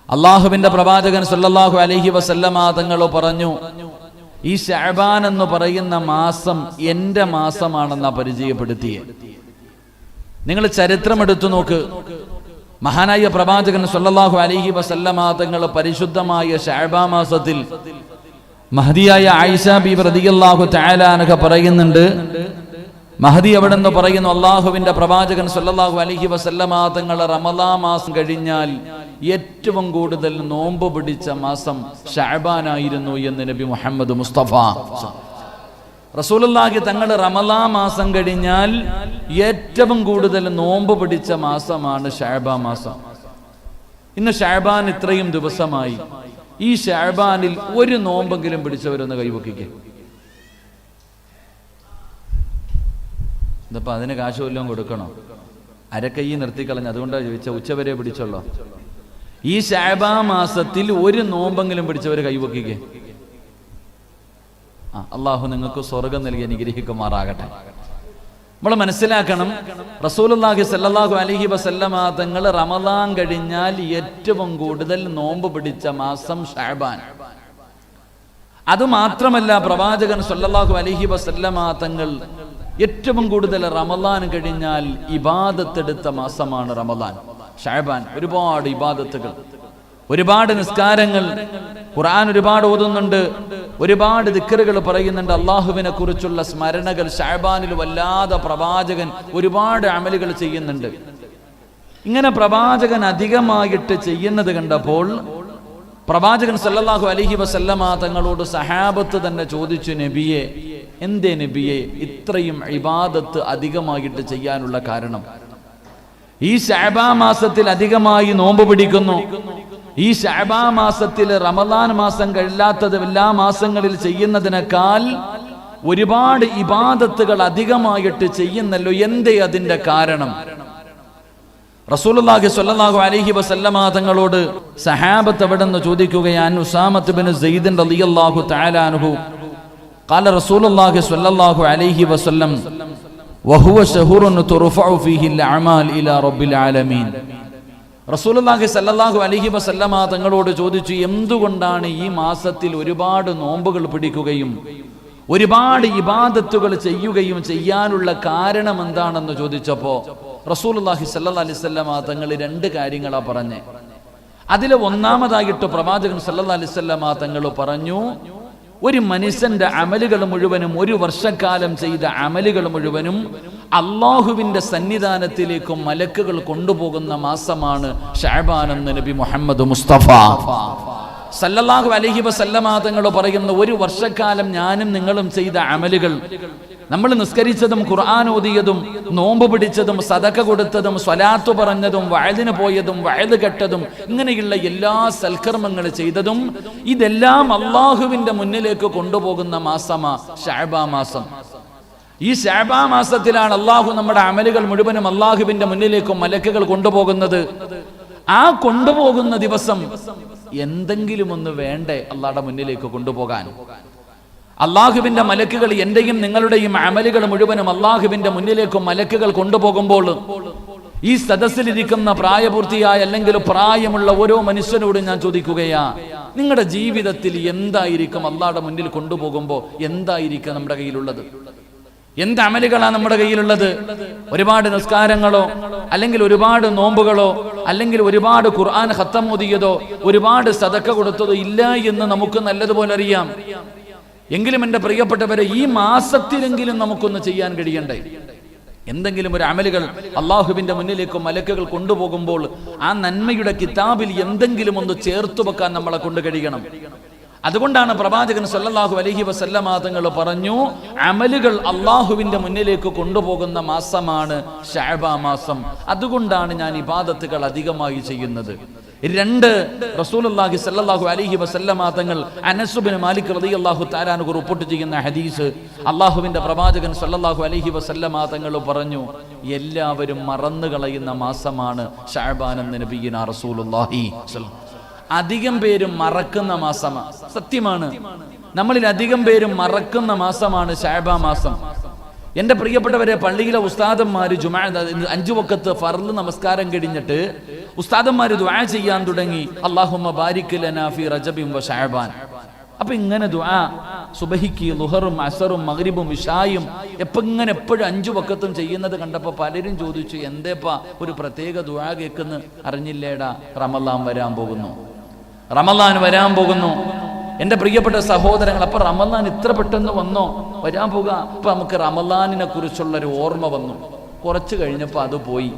അള്ളാഹുവിന്റെ പ്രവാചകൻ സല്ലല്ലാഹു അലൈഹി വസല്ലമ തങ്ങൾ പറഞ്ഞു, ഈ ശഅബാൻ എന്ന് പറയുന്ന മാസം എന്റെ മാസമാണെന്നാ പരിചയപ്പെടുത്തിയത്. നിങ്ങൾ ചരിത്രം എടുത്തു നോക്ക്. മഹാനായ പ്രവാചകൻ സല്ലല്ലാഹു അലൈഹി വസല്ലമ തങ്ങൾ പരിശുദ്ധമായ ശഅബാൻ മാസത്തിൽ മഹദിയായ ആയിഷ ബീവി റളിയല്ലാഹു തആല അൻഹ പറയുന്നുണ്ട്, മഹദി അവിടെ നിന്ന് പറയുന്നു, അള്ളാഹുവിന്റെ പ്രവാചകൻ സല്ലല്ലാഹു അലൈഹി വസല്ലമ തങ്ങൾ റമളാൻ മാസം കഴിഞ്ഞാൽ ഏറ്റവും കൂടുതൽ നോമ്പ് പിടിച്ച മാസം ശഅബാൻ ആയിരുന്നു എന്ന് നബി മുഹമ്മദ് മുസ്തഫ റസൂലുള്ളാഹി തങ്ങൾ റമളാൻ മാസം കഴിഞ്ഞാൽ ഏറ്റവും കൂടുതൽ നോമ്പ് പിടിച്ച മാസമാണ് ശഅബാൻ മാസം. ഇന്ന് ശഅബാൻ ഇത്രയും ദിവസമായി. ഈ ശഅബാനിൽ ഒരു നോമ്പെങ്കിലും പിടിച്ചവരൊന്ന് കൈവക്കിക്കേ. ഇതപ്പോ അതിന് കാശ് വല്ലതും കൊടുക്കണോ? അരക്കൈ നിർത്തിക്കളഞ്ഞ്, അതുകൊണ്ടാണ് ചോദിച്ച ഉച്ചവരെ പിടിച്ചോളൂ. ഈ ശഅബാൻ മാസത്തിൽ ഒരു നോമ്പെങ്കിലും പിടിച്ചവര് കൈവക്കിക്കേ. അള്ളാഹു നിങ്ങൾക്ക് സ്വർഗം നൽകി അനുഗ്രഹിക്കുമാറാകട്ടെ. നമ്മൾ മനസ്സിലാക്കണം, റസൂലുള്ളാഹി സ്വല്ലല്ലാഹു അലൈഹി വസല്ലമ തങ്ങൾ റമളാൻ കഴിഞ്ഞാൽ ഏറ്റവും കൂടുതൽ നോമ്പ് പിടിച്ച മാസം ശഅബാൻ. അതുമാത്രമല്ല, പ്രവാചകൻ സ്വല്ലല്ലാഹു അലൈഹി വസല്ലമ തങ്ങൾ ഏറ്റവും കൂടുതൽ റമളാൻ കഴിഞ്ഞാൽ ഇബാദത്തെടുത്ത മാസമാണ് റമളാൻ. ശഅബാൻ ഒരുപാട് ഇബാദത്തുകൾ, ഒരുപാട് നിസ്കാരങ്ങൾ, ഖുർആൻ ഒരുപാട് ഓതുന്നുണ്ട്, ഒരുപാട് ദിക്റുകൾ പറയുന്നുണ്ട്, അള്ളാഹുവിനെ കുറിച്ചുള്ള സ്മരണകൾ. ശഅബാനിൽ വല്ലാതെ പ്രവാചകൻ ഒരുപാട് അമലുകൾ ചെയ്യുന്നുണ്ട്. ഇങ്ങനെ പ്രവാചകൻ അധികമായിട്ട് ചെയ്യുന്നത് കണ്ടപ്പോൾ പ്രവാചകൻ സല്ലല്ലാഹു അലൈഹി വസല്ലമ തങ്ങളോട് സഹാബത്ത് തന്നെ ചോദിച്ചു, നബിയെ, എന്തേ നബിയെ ഇത്രയും ഇബാദത്ത് അധികമായിട്ട് ചെയ്യാനുള്ള കാരണം? ഈ ശഅബാൻ മാസത്തിൽ അധികമായി നോമ്പ് പിടിക്കുന്നു. ഈ ശഅബാൻ മാസത്തിൽ റമളാൻ മാസം കഴിയാത്തത് എല്ലാ മാസങ്ങളിൽ ചെയ്യുന്നതിനേക്കാൾ ഒരുപാട് ഇബാദത്തുകൾ അധികമായിട്ട് ചെയ്യുന്നല്ലോ, എന്തേ അതിന്റെ കാരണം? റസൂലുള്ളാഹി സ്വല്ലല്ലാഹു അലൈഹി വസല്ലമ തങ്ങളോട് സഹാബത്ത് എവിടെന്ന് ചോദിക്കുകയാണ്. ഉസാമത്ത് ബിൻ സയ്യിദ് റളിയല്ലാഹു തആല അൻഹു ഖാല റസൂലുള്ളാഹി സ്വല്ലല്ലാഹു അലൈഹി വസല്ലം വഹുവ ശഹ്റുൻ തുർഫഉ ഫീഹി അൽഅമാൽ ഇലാ റബ്ബിൽ ആലമീൻ. റസൂലുള്ളാഹി സ്വല്ലല്ലാഹു അലൈഹി വസല്ലമ തങ്ങളോട് ചോദിച്ചു, എന്തുകൊണ്ടാണ് ഈ മാസത്തിൽ ഒരുപാട് നോമ്പുകൾ പിടിക്കുകയും ഒരുപാട് ഇബാദത്തുകൾ ചെയ്യുകയും ചെയ്യാനുള്ള കാരണം എന്താണെന്ന് ചോദിച്ചപ്പോ റസൂലുള്ളാഹി സ്വല്ലല്ലാഹു അലൈഹി വസല്ലമ തങ്ങൾ രണ്ട് കാര്യങ്ങളാ പറഞ്ഞേ. അതിൽ ഒന്നാമതായിട്ട് പ്രവാചകൻ സ്വല്ലല്ലാഹു അലൈഹി വസല്ലമ തങ്ങൾ പറഞ്ഞു, ഒരു മനുഷ്യന്റെ അമലുകൾ മുഴുവനും, ഒരു വർഷക്കാലം ചെയ്ത അമലുകൾ മുഴുവനും അള്ളാഹുവിന്റെ സന്നിധാനത്തിലേക്ക് മലക്കുകൾ കൊണ്ടുപോകുന്ന മാസമാണ് ശഅബാൻ എന്ന് നബി മുഹമ്മദ് മുസ്തഫ സല്ലല്ലാഹു അലൈഹി വസല്ലമ തങ്ങൾ പറയുന്ന, ഒരു വർഷക്കാലം ഞാനും നിങ്ങളും ചെയ്ത അമലുകൾ, നമ്മൾ നിസ്കരിച്ചതും ഖുർആൻ ഓതിയതും നോമ്പ് പിടിച്ചതും സദഖ കൊടുത്തതും സ്വലാത്ത് പറഞ്ഞതും വഅദിന് പോയതും വഅദ് കേട്ടതും ഇങ്ങനെയുള്ള എല്ലാ സൽക്കർമ്മങ്ങൾ ചെയ്തതും ഇതെല്ലാം അള്ളാഹുവിന്റെ മുന്നിലേക്ക് കൊണ്ടുപോകുന്ന മാസമാ ശഅബാൻ മാസം. ഈ ശഅബാൻ മാസത്തിലാണ് അള്ളാഹു നമ്മുടെ അമലുകൾ മുഴുവനും അള്ളാഹുവിന്റെ മുന്നിലേക്ക് മലക്കുകൾ കൊണ്ടുപോകുന്നത്. ആ കൊണ്ടുപോകുന്ന ദിവസം എന്തെങ്കിലും ഒന്ന് വേണ്ടേ അള്ളാഹുടെ മുന്നിലേക്ക് കൊണ്ടുപോകാൻ? അള്ളാഹുവിന്റെ മലക്കുകൾ എന്റെയും നിങ്ങളുടെയും അമലുകൾ മുഴുവനും അള്ളാഹുവിന്റെ മുന്നിലേക്ക് മലക്കുകൾ കൊണ്ടുപോകുമ്പോൾ ഈ സദസ്സിലിരിക്കുന്ന പ്രായപൂർത്തിയായ അല്ലെങ്കിൽ പ്രായമുള്ള ഓരോ മനുഷ്യനോട് ഞാൻ ചോദിക്കുകയാ, നിങ്ങളുടെ ജീവിതത്തിൽ എന്തായിരിക്കും അള്ളാഹുടെ മുന്നിൽ കൊണ്ടുപോകുമ്പോൾ എന്തായിരിക്കും നമ്മുടെ കയ്യിലുള്ളത്? എന്ത് അമലുകളാണ് നമ്മുടെ കയ്യിലുള്ളത്? ഒരുപാട് നിസ്കാരങ്ങളോ അല്ലെങ്കിൽ ഒരുപാട് നോമ്പുകളോ അല്ലെങ്കിൽ ഒരുപാട് ഖുർആൻ ഖത്തം ഓതിയതോ ഒരുപാട് സദഖ കൊടുത്തതോ ഇല്ല എന്ന് നമുക്ക് നല്ലതുപോലെ അറിയാം. എങ്കിലും എൻ്റെ പ്രിയപ്പെട്ടവരെ, ഈ മാസത്തിലെങ്കിലും നമുക്കൊന്ന് ചെയ്യാൻ കഴിയണ്ടേ? എന്തെങ്കിലും ഒരു അമലുകൾ അള്ളാഹുവിന്റെ മുന്നിലേക്ക് മലക്കുകൾ കൊണ്ടുപോകുമ്പോൾ ആ നന്മയുടെ കിതാബിൽ എന്തെങ്കിലും ഒന്ന് ചേർത്തു വെക്കാൻ നമ്മളെ കൊണ്ട് കഴിയണം. അതുകൊണ്ടാണ് പ്രവാചകൻ സല്ലല്ലാഹു അലൈഹി വസല്ലമ തങ്ങൾ പറഞ്ഞു, അമലുകൾ അള്ളാഹുവിന്റെ മുന്നിലേക്ക് കൊണ്ടുപോകുന്ന മാസമാണ് ശഅബാൻ മാസം. അതുകൊണ്ടാണ് ഞാൻ ഇബാദത്തുകൾ അധികമായി ചെയ്യുന്നത്. രണ്ട്, റസൂലുള്ളാഹി സ്വല്ലല്ലാഹു അലൈഹി വസല്ലമ തങ്ങൾ അനസ് ബിൻ മാലിക് റളിയല്ലാഹു തആല അൻഹു റിപ്പോർട്ട് ചെയ്യുന്ന ഹദീസ്, അള്ളാഹുവിന്റെ പ്രവാചകൻ സ്വല്ലല്ലാഹു അലൈഹി വസല്ലമ തങ്ങൾ പറഞ്ഞു, എല്ലാവരും മറന്നു കളയുന്ന മാസമാണ് ശഅബാൻ എന്ന് നബിയിനാ റസൂലുള്ളാഹി സ്വല്ലല്ലാഹു. അധികം പേരും മറക്കുന്ന മാസമാണ്. സത്യമാണ്, നമ്മളിൽ അധികം പേരും മറക്കുന്ന മാസമാണ് ശഅബാൻ മാസം. എൻ്റെ പ്രിയപ്പെട്ടവരെ, പള്ളിയിലെ ഉസ്താദന്മാര് ജുമാ 5 വഖത്ത് ഫർള് നമസ്കാരം കഴിഞ്ഞിട്ട് ഉസ്താദന്മാര് ദുആ ചെയ്യാൻ തുടങ്ങി, അല്ലാഹുമ്മ ബാരിക് ലനാ ഫീ റജബിൻ വ ശഅബാൻ. അപ്പൊ ഇങ്ങനെ ദുആ സുബഹിക്ക് ളുഹറും അസറും മഗ്രിബും ഇശായും എപ്പോഴും 5 വഖത്തും ചെയ്യുന്നത് കണ്ടപ്പോൾ പലരും ചോദിച്ചു, എന്തേപ്പാ ഒരു പ്രത്യേക ദുആ കേൾക്കുന്നു? അറിഞ്ഞില്ലേടാ, റമളാൻ വരാൻ പോകുന്നു, റമളാൻ വരാൻ പോകുന്നു. എൻ്റെ പ്രിയപ്പെട്ട സഹോദരങ്ങൾ, അപ്പൊ റമളാൻ ഇത്ര പെട്ടെന്ന് വന്നോ? വരാൻ പോകുക. അപ്പൊ നമുക്ക് റമളാനിനെ കുറിച്ചുള്ളൊരു ഓർമ്മ വന്നു. കുറച്ച് കഴിഞ്ഞപ്പോൾ അത് പോയി.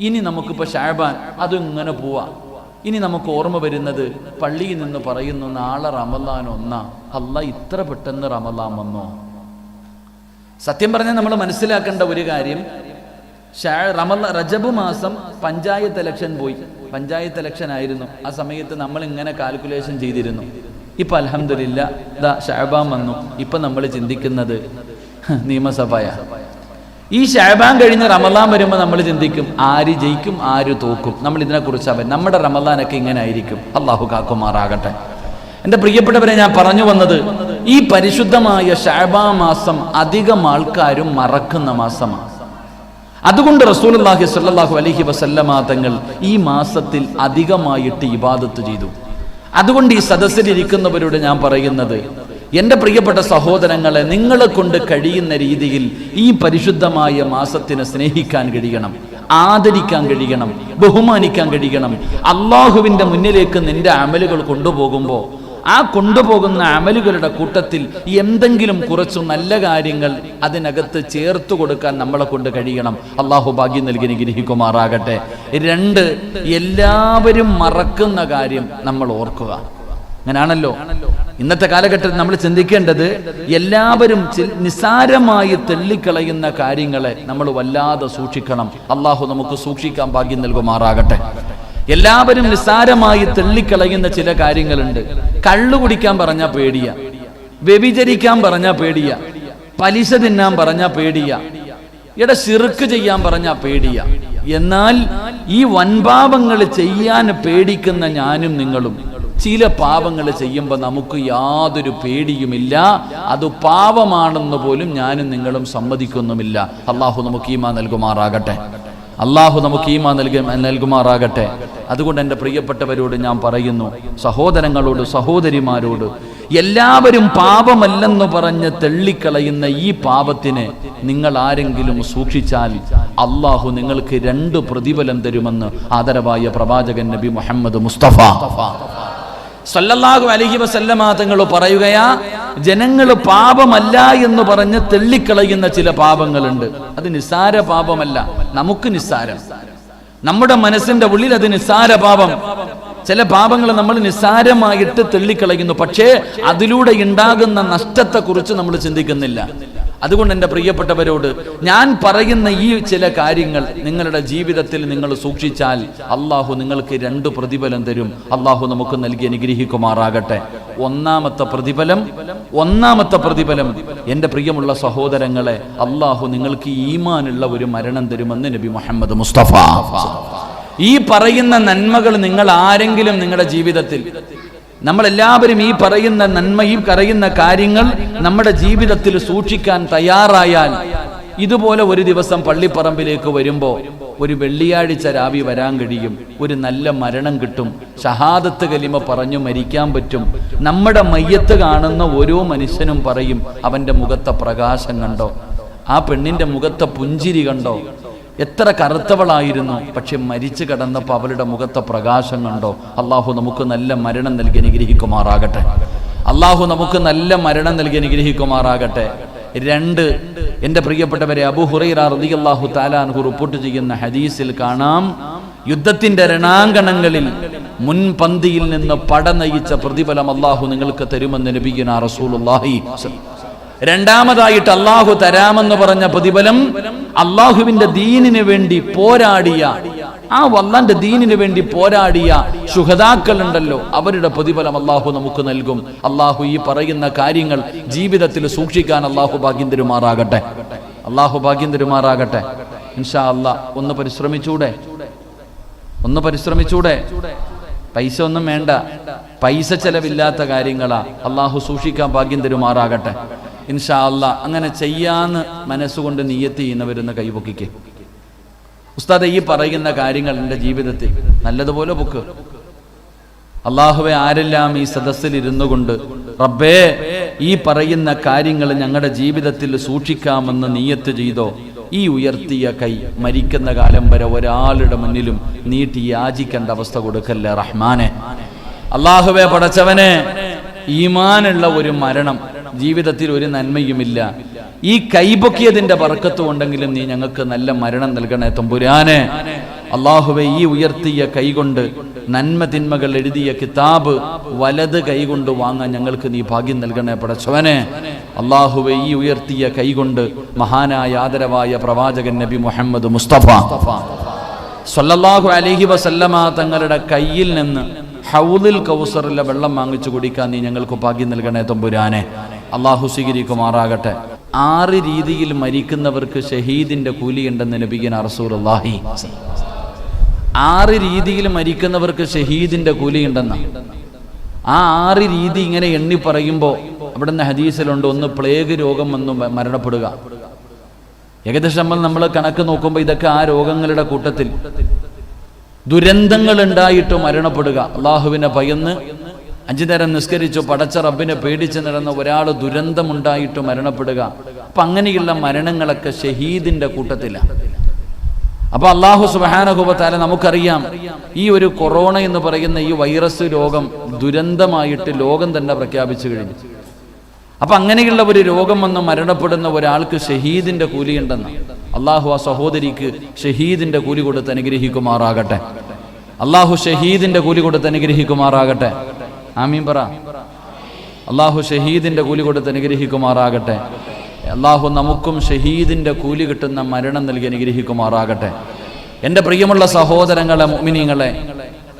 ഇനി നമുക്കിപ്പോൾ ശഅബാൻ, അതിങ്ങനെ പോവാ. ഇനി നമുക്ക് ഓർമ്മ വരുന്നത് പള്ളിയിൽ നിന്ന് പറയുന്നു, നാളെ റമളാൻ 1. അല്ലാ, ഇത്ര പെട്ടെന്ന് റമളാൻ വന്നോ? സത്യം പറഞ്ഞാൽ നമ്മൾ മനസ്സിലാക്കേണ്ട ഒരു കാര്യം, റജബ് മാസം പഞ്ചായത്ത് ഇലക്ഷൻ പോയി. പഞ്ചായത്ത് ഇലക്ഷൻ ആയിരുന്നു. ആ സമയത്ത് നമ്മൾ ഇങ്ങനെ കാൽക്കുലേഷൻ ചെയ്തിരുന്നു. ഇപ്പൊ അൽഹംദുലില്ലാ ദാ ശഅബാൻ വന്നു. ഇപ്പൊ നമ്മൾ ചിന്തിക്കുന്നത് നിയമസഭയാ. ഈ ശഅബാൻ കഴിഞ്ഞ് റമളാൻ വരുമ്പോൾ നമ്മൾ ചിന്തിക്കും, ആര് ജയിക്കും, ആര് തോക്കും. നമ്മൾ ഇതിനെക്കുറിച്ച് നമ്മുടെ റമളാനൊക്കെ ഇങ്ങനെ ആയിരിക്കും. അള്ളാഹു കാക്കുമാറാകട്ടെ. എൻ്റെ പ്രിയപ്പെട്ടവരെ, ഞാൻ പറഞ്ഞു വന്നത്, ഈ പരിശുദ്ധമായ ശഅബാൻ മാസം അധികം ആൾക്കാരും മറക്കുന്ന മാസമാണ്. അതുകൊണ്ട് റസൂലുള്ളാഹി സ്വല്ലല്ലാഹു അലൈഹി വസല്ലമ തങ്ങൾ ഈ മാസത്തിൽ അധികമായിട്ട് ഇബാദത്ത് ചെയ്തു. അതുകൊണ്ട് ഈ സദസ്സിലിരിക്കുന്നവരോട് ഞാൻ പറയുന്നത്, എൻ്റെ പ്രിയപ്പെട്ട സഹോദരങ്ങളെ, നിങ്ങളെ കൊണ്ട് കഴിയുന്ന രീതിയിൽ ഈ പരിശുദ്ധമായ മാസത്തിനെ സ്നേഹിക്കാൻ കഴിയണം, ആദരിക്കാൻ കഴിയണം, ബഹുമാനിക്കാൻ കഴിയണം. അള്ളാഹുവിൻ്റെ മുന്നിലേക്ക് നിന്റെ അമലുകൾ കൊണ്ടുപോകുമ്പോൾ ആ കൊണ്ടുപോകുന്ന അമലുകളുടെ കൂട്ടത്തിൽ എന്തെങ്കിലും കുറച്ചു നല്ല കാര്യങ്ങൾ അതിനകത്ത് ചേർത്ത് കൊടുക്കാൻ നമ്മളെ കൊണ്ട് കഴിയണം. അള്ളാഹു ഭാഗ്യം നൽകി അനുഗ്രഹിക്കുമാറാകട്ടെ. 2, എല്ലാവരും മറക്കുന്ന കാര്യം നമ്മൾ ഓർക്കുക. അങ്ങനാണല്ലോ ഇന്നത്തെ കാലഘട്ടത്തിൽ നമ്മൾ ചിന്തിക്കേണ്ടത്. എല്ലാവരും നിസാരമായി തള്ളിക്കളയുന്ന കാര്യങ്ങളെ നമ്മൾ വല്ലാതെ സൂക്ഷിക്കണം. അള്ളാഹു നമുക്ക് സൂക്ഷിക്കാൻ ഭാഗ്യം നൽകുമാറാകട്ടെ. എല്ലാവരും നിസ്സാരമായി തള്ളിക്കളയുന്ന ചില കാര്യങ്ങളുണ്ട്. കള്ളു കുടിക്കാൻ പറഞ്ഞാൽ പേടിയ, വ്യഭിചരിക്കാൻ പറഞ്ഞാൽ പേടിയ, പലിശ തിന്നാൻ പറഞ്ഞാൽ പേടിയ, ശിർക്ക് ചെയ്യാൻ പറഞ്ഞാൽ പേടിയ. എന്നാൽ ഈ വൻപാപങ്ങൾ ചെയ്യാൻ പേടിക്കുന്ന ഞാനും നിങ്ങളും ചില പാപങ്ങൾ ചെയ്യുമ്പോൾ നമുക്ക് യാതൊരു പേടിയുമില്ല. അത് പാപമാണെന്ന് പോലും ഞാനും നിങ്ങളും സമ്മതിക്കുന്നുമില്ല. അള്ളാഹു നമുക്ക് ഈമാൻ നൽകുമാറാകട്ടെ. അള്ളാഹു നമുക്ക് ഈമാൻ നൽകുമാറാകട്ടെ. അതുകൊണ്ട് എൻ്റെ പ്രിയപ്പെട്ടവരോട് ഞാൻ പറയുന്നു, സഹോദരങ്ങളോട്, സഹോദരിമാരോട്, എല്ലാവരും പാപമല്ലെന്ന് പറഞ്ഞ് തള്ളിക്കളയുന്ന ഈ പാപത്തിനെ നിങ്ങൾ ആരെങ്കിലും സൂക്ഷിച്ചാൽ അള്ളാഹു നിങ്ങൾക്ക് 2 പ്രതിഫലം തരുമെന്ന് ആദരവായ പ്രവാചകൻ നബി മുഹമ്മദ് മുസ്തഫ സല്ലല്ലാഹു അലൈഹി വസല്ലമ തങ്ങൾ പറയുകയാ, ജനങ്ങൾ പാപമല്ല എന്ന് പറഞ്ഞ് തള്ളിക്കളയുന്ന ചില പാപങ്ങളുണ്ട്. അത് നിസ്സാര പാപമല്ല, നമുക്ക് നിസ്സാരം, നമ്മുടെ മനസ്സിന്റെ ഉള്ളിൽ അത് നിസ്സാര പാപം. ചില പാപങ്ങൾ നമ്മൾ നിസ്സാരമായിട്ട് തള്ളിക്കളയുന്നു, പക്ഷേ അതിലൂടെ ഉണ്ടാകുന്ന നഷ്ടത്തെക്കുറിച്ച് നമ്മൾ ചിന്തിക്കുന്നില്ല. അതുകൊണ്ട് എൻ്റെ പ്രിയപ്പെട്ടവരോട് ഞാൻ പറയുന്ന ഈ ചില കാര്യങ്ങൾ നിങ്ങളുടെ ജീവിതത്തിൽ നിങ്ങൾ സൂക്ഷിച്ചാൽ അള്ളാഹു നിങ്ങൾക്ക് 2 പ്രതിഫലം തരും. അള്ളാഹു നമുക്ക് നൽകി അനുഗ്രഹിക്കുമാറാകട്ടെ. ഒന്നാമത്തെ പ്രതിഫലം എൻ്റെ പ്രിയമുള്ള സഹോദരങ്ങളെ, അള്ളാഹു നിങ്ങൾക്ക് ഈമാനുള്ള ഒരു മരണം തരുമെന്ന് നബി മുഹമ്മദ് മുസ്തഫ. ഈ പറയുന്ന നന്മകൾ നിങ്ങൾ ആരെങ്കിലും നിങ്ങളുടെ ജീവിതത്തിൽ, നമ്മളെല്ലാവരും ഈ പറയുന്ന നന്മ, ഈ പറയുന്ന കാര്യങ്ങൾ നമ്മുടെ ജീവിതത്തിൽ സൂക്ഷിക്കാൻ തയ്യാറായാൽ, ഇതുപോലെ ഒരു ദിവസം പള്ളിപ്പറമ്പിലേക്ക് വരുമ്പോൾ ഒരു വെള്ളിയാഴ്ച രാവി വരാൻ കഴിയും, ഒരു നല്ല മരണം കിട്ടും, ഷഹാദത്ത് കലിമ പറഞ്ഞു മരിക്കാൻ പറ്റും. നമ്മുടെ മയ്യത്ത് കാണുന്ന ഓരോ മനുഷ്യനും പറയും, അവൻ്റെ മുഖത്തെ പ്രകാശം കണ്ടോ, ആ പെണ്ണിൻ്റെ മുഖത്തെ പുഞ്ചിരി കണ്ടോ, എത്ര കറുത്തവളായിരുന്നു, പക്ഷെ മരിച്ചു കിടന്നപ്പോൾ അവളുടെ മുഖത്തെ പ്രകാശം കണ്ടോ. അള്ളാഹു നമുക്ക് നല്ല മരണം നൽകി അനുഗ്രഹിക്കുമാറാകട്ടെ. അള്ളാഹു നമുക്ക് നല്ല മരണം നൽകി അനുഗ്രഹിക്കുമാറാകട്ടെ. 2, എൻ്റെ പ്രിയപ്പെട്ടവരെ, അബൂ ഹുറൈറ റളിയല്ലാഹു തആല അൻഹു റിപ്പോർട്ട് ചെയ്യുന്ന ഹദീസിൽ കാണാം, യുദ്ധത്തിന്റെ രണാങ്കണങ്ങളിൽ മുൻപന്തിയിൽ നിന്ന് പട നയിച്ച പ്രതിഫലം അള്ളാഹു നിങ്ങൾക്ക് തരുമെന്ന് നബിയുനാ റസൂലുള്ളാഹി. രണ്ടാമതായിട്ട് അള്ളാഹു തരാമെന്ന് പറഞ്ഞ പ്രതിഫലം, അള്ളാഹുവിന്റെ ദീനിന് വേണ്ടി പോരാടിയ, ആ അല്ലാഹുവിന്റെ ദീനിന് വേണ്ടി പോരാടിയ ശുഹദാക്കൾ ഉണ്ടല്ലോ, അവരുടെ പ്രതിഫലം അള്ളാഹു നമുക്ക് നൽകും. അള്ളാഹു ഈ പറയുന്ന കാര്യങ്ങൾ ജീവിതത്തിൽ സൂക്ഷിക്കാൻ അള്ളാഹു ഭാഗ്യം തരുമാറാകട്ടെ. അള്ളാഹു ഭാഗ്യം തരുമാറാകട്ടെ. ഇൻഷാ അല്ലാഹ് ഒന്ന് പരിശ്രമിച്ചൂടെ? പൈസ ഒന്നും വേണ്ട, പൈസ ചെലവില്ലാത്ത കാര്യങ്ങളാ. അള്ളാഹു സൂക്ഷിക്കാൻ ഭാഗ്യം തരുമാറാകട്ടെ. ഇൻഷാ അല്ലാഹ് അങ്ങനെ ചെയ്യാന്ന് മനസ്സുകൊണ്ട് നിയ്യത്ത് ചെയ്യുന്നവരൊന്ന് കൈപൊക്കിക്കേ. ഉസ്താദ്, ഈ പറയുന്ന കാര്യങ്ങൾ എൻ്റെ ജീവിതത്തിൽ നല്ലതുപോലെ പൊക്ക്. അള്ളാഹുവെ, ആരെല്ലാം ഈ സദസ്സിൽ ഇരുന്നു കൊണ്ട് റബ്ബേ ഈ പറയുന്ന കാര്യങ്ങൾ ഞങ്ങളുടെ ജീവിതത്തിൽ സൂക്ഷിക്കാമെന്ന് നിയ്യത്ത് ചെയ്തോ, ഈ ഉയർത്തിയ കൈ മരിക്കുന്ന കാലം വരെ ഒരാളുടെ മുന്നിലും നീട്ടി യാചിക്കേണ്ട അവസ്ഥ കൊടുക്കല്ലേ റഹ്മാനെ. അള്ളാഹുവെ, പടച്ചവനെ, ഈമാനുള്ള ഒരു മരണം, ജീവിതത്തിൽ ഒരു നന്മയുമില്ല, ഈ കൈപൊക്കിയതിന്റെ ബർക്കത്ത് കൊണ്ടെങ്കിലും നീ ഞങ്ങൾക്ക് നല്ല മരണം നൽകണേ തമ്പുരാനെ. അള്ളാഹുവെ, ഈ ഉയർത്തിയ കൈകൊണ്ട് നന്മ തിന്മകൾ എഴുതിയ കിതാബ് വലത് കൈകൊണ്ട് വാങ്ങാൻ ഞങ്ങൾക്ക് നീ ഭാഗ്യം നൽകണേ പടച്ചവനെ. അള്ളാഹുവെ, ഈ ഉയർത്തിയ കൈകൊണ്ട് മഹാനായ ആദരവായ പ്രവാചകൻ നബി മുഹമ്മദ് മുസ്തഫ സ്വല്ലല്ലാഹു അലൈഹി വസല്ലമ തങ്ങളുടെ കയ്യിൽ നിന്ന് ഹൗദിൽ കൗസറിലെ വെള്ളം വാങ്ങിച്ചു കുടിക്കാൻ നീ ഞങ്ങൾക്ക് ഭാഗ്യം നൽകണേ തമ്പുരാനെ. അള്ളാഹു സ്വീകരിക്കുമാറാകട്ടെ. 6 രീതിയിൽ മരിക്കുന്നവർക്ക് ഷഹീദിന്റെ കൂലിയുണ്ടെന്ന് നബിയുനാ റസൂലുള്ളാഹി. 6 രീതിയിൽ മരിക്കുന്നവർക്ക് ഷഹീദിന്റെ കൂലിയുണ്ടെന്ന്. ആ 6 രീതി ഇങ്ങനെ എണ്ണി പറയുമ്പോൾ അവിടെ നിന്ന് ഹദീസിലുണ്ട്, ഒന്ന് പ്ലേഗ് രോഗം വന്നു മരണപ്പെടുക. ഏകദേശം നമ്മൾ കണക്ക് നോക്കുമ്പോൾ ഇതൊക്കെ ആ രോഗങ്ങളുടെ കൂട്ടത്തിൽ. ദുരന്തങ്ങൾ ഉണ്ടായിട്ട് മരണപ്പെടുക, അള്ളാഹുവിനെ ഭയന്ന് 5 നേരം നിസ്കരിച്ചു പടച്ച റബ്ബിനെ പേടിച്ച് നടന്ന ഒരാൾ ദുരന്തമുണ്ടായിട്ട് മരണപ്പെടുക. അപ്പൊ അങ്ങനെയുള്ള മരണങ്ങളൊക്കെ ഷഹീദിന്റെ കൂട്ടത്തിലാണ്. അപ്പൊ അള്ളാഹു സുബ്ഹാനഹു വ തആല, നമുക്കറിയാം ഈ ഒരു കൊറോണ എന്ന് പറയുന്ന ഈ വൈറസ് രോഗം ദുരന്തമായിട്ട് ലോകം തന്നെ പ്രഖ്യാപിച്ചു കഴിഞ്ഞു. അപ്പൊ അങ്ങനെയുള്ള ഒരു രോഗം വന്ന് മരണപ്പെടുന്ന ഒരാൾക്ക് ഷഹീദിന്റെ കൂലിയുണ്ടെന്ന്. അള്ളാഹു ആ സഹോദരിക്ക് ഷഹീദിന്റെ കൂലി കൊടുത്ത് അനുഗ്രഹിക്കുമാറാകട്ടെ. അള്ളാഹു ഷഹീദിന്റെ കൂലി കൊടുത്ത് അനുഗ്രഹിക്കുമാറാകട്ടെ. ആമീൻ പറ. അള്ളാഹു ഷഹീദിന്റെ കൂലി കൊടുത്ത് അനുഗ്രഹിക്കുമാറാകട്ടെ. അള്ളാഹു നമുക്കും ഷഹീദിന്റെ കൂലി കിട്ടുന്ന മരണം നൽകി അനുഗ്രഹിക്കുമാറാകട്ടെ. എൻ്റെ പ്രിയമുള്ള സഹോദരങ്ങളെ, മുഅ്മിനീങ്ങളെ,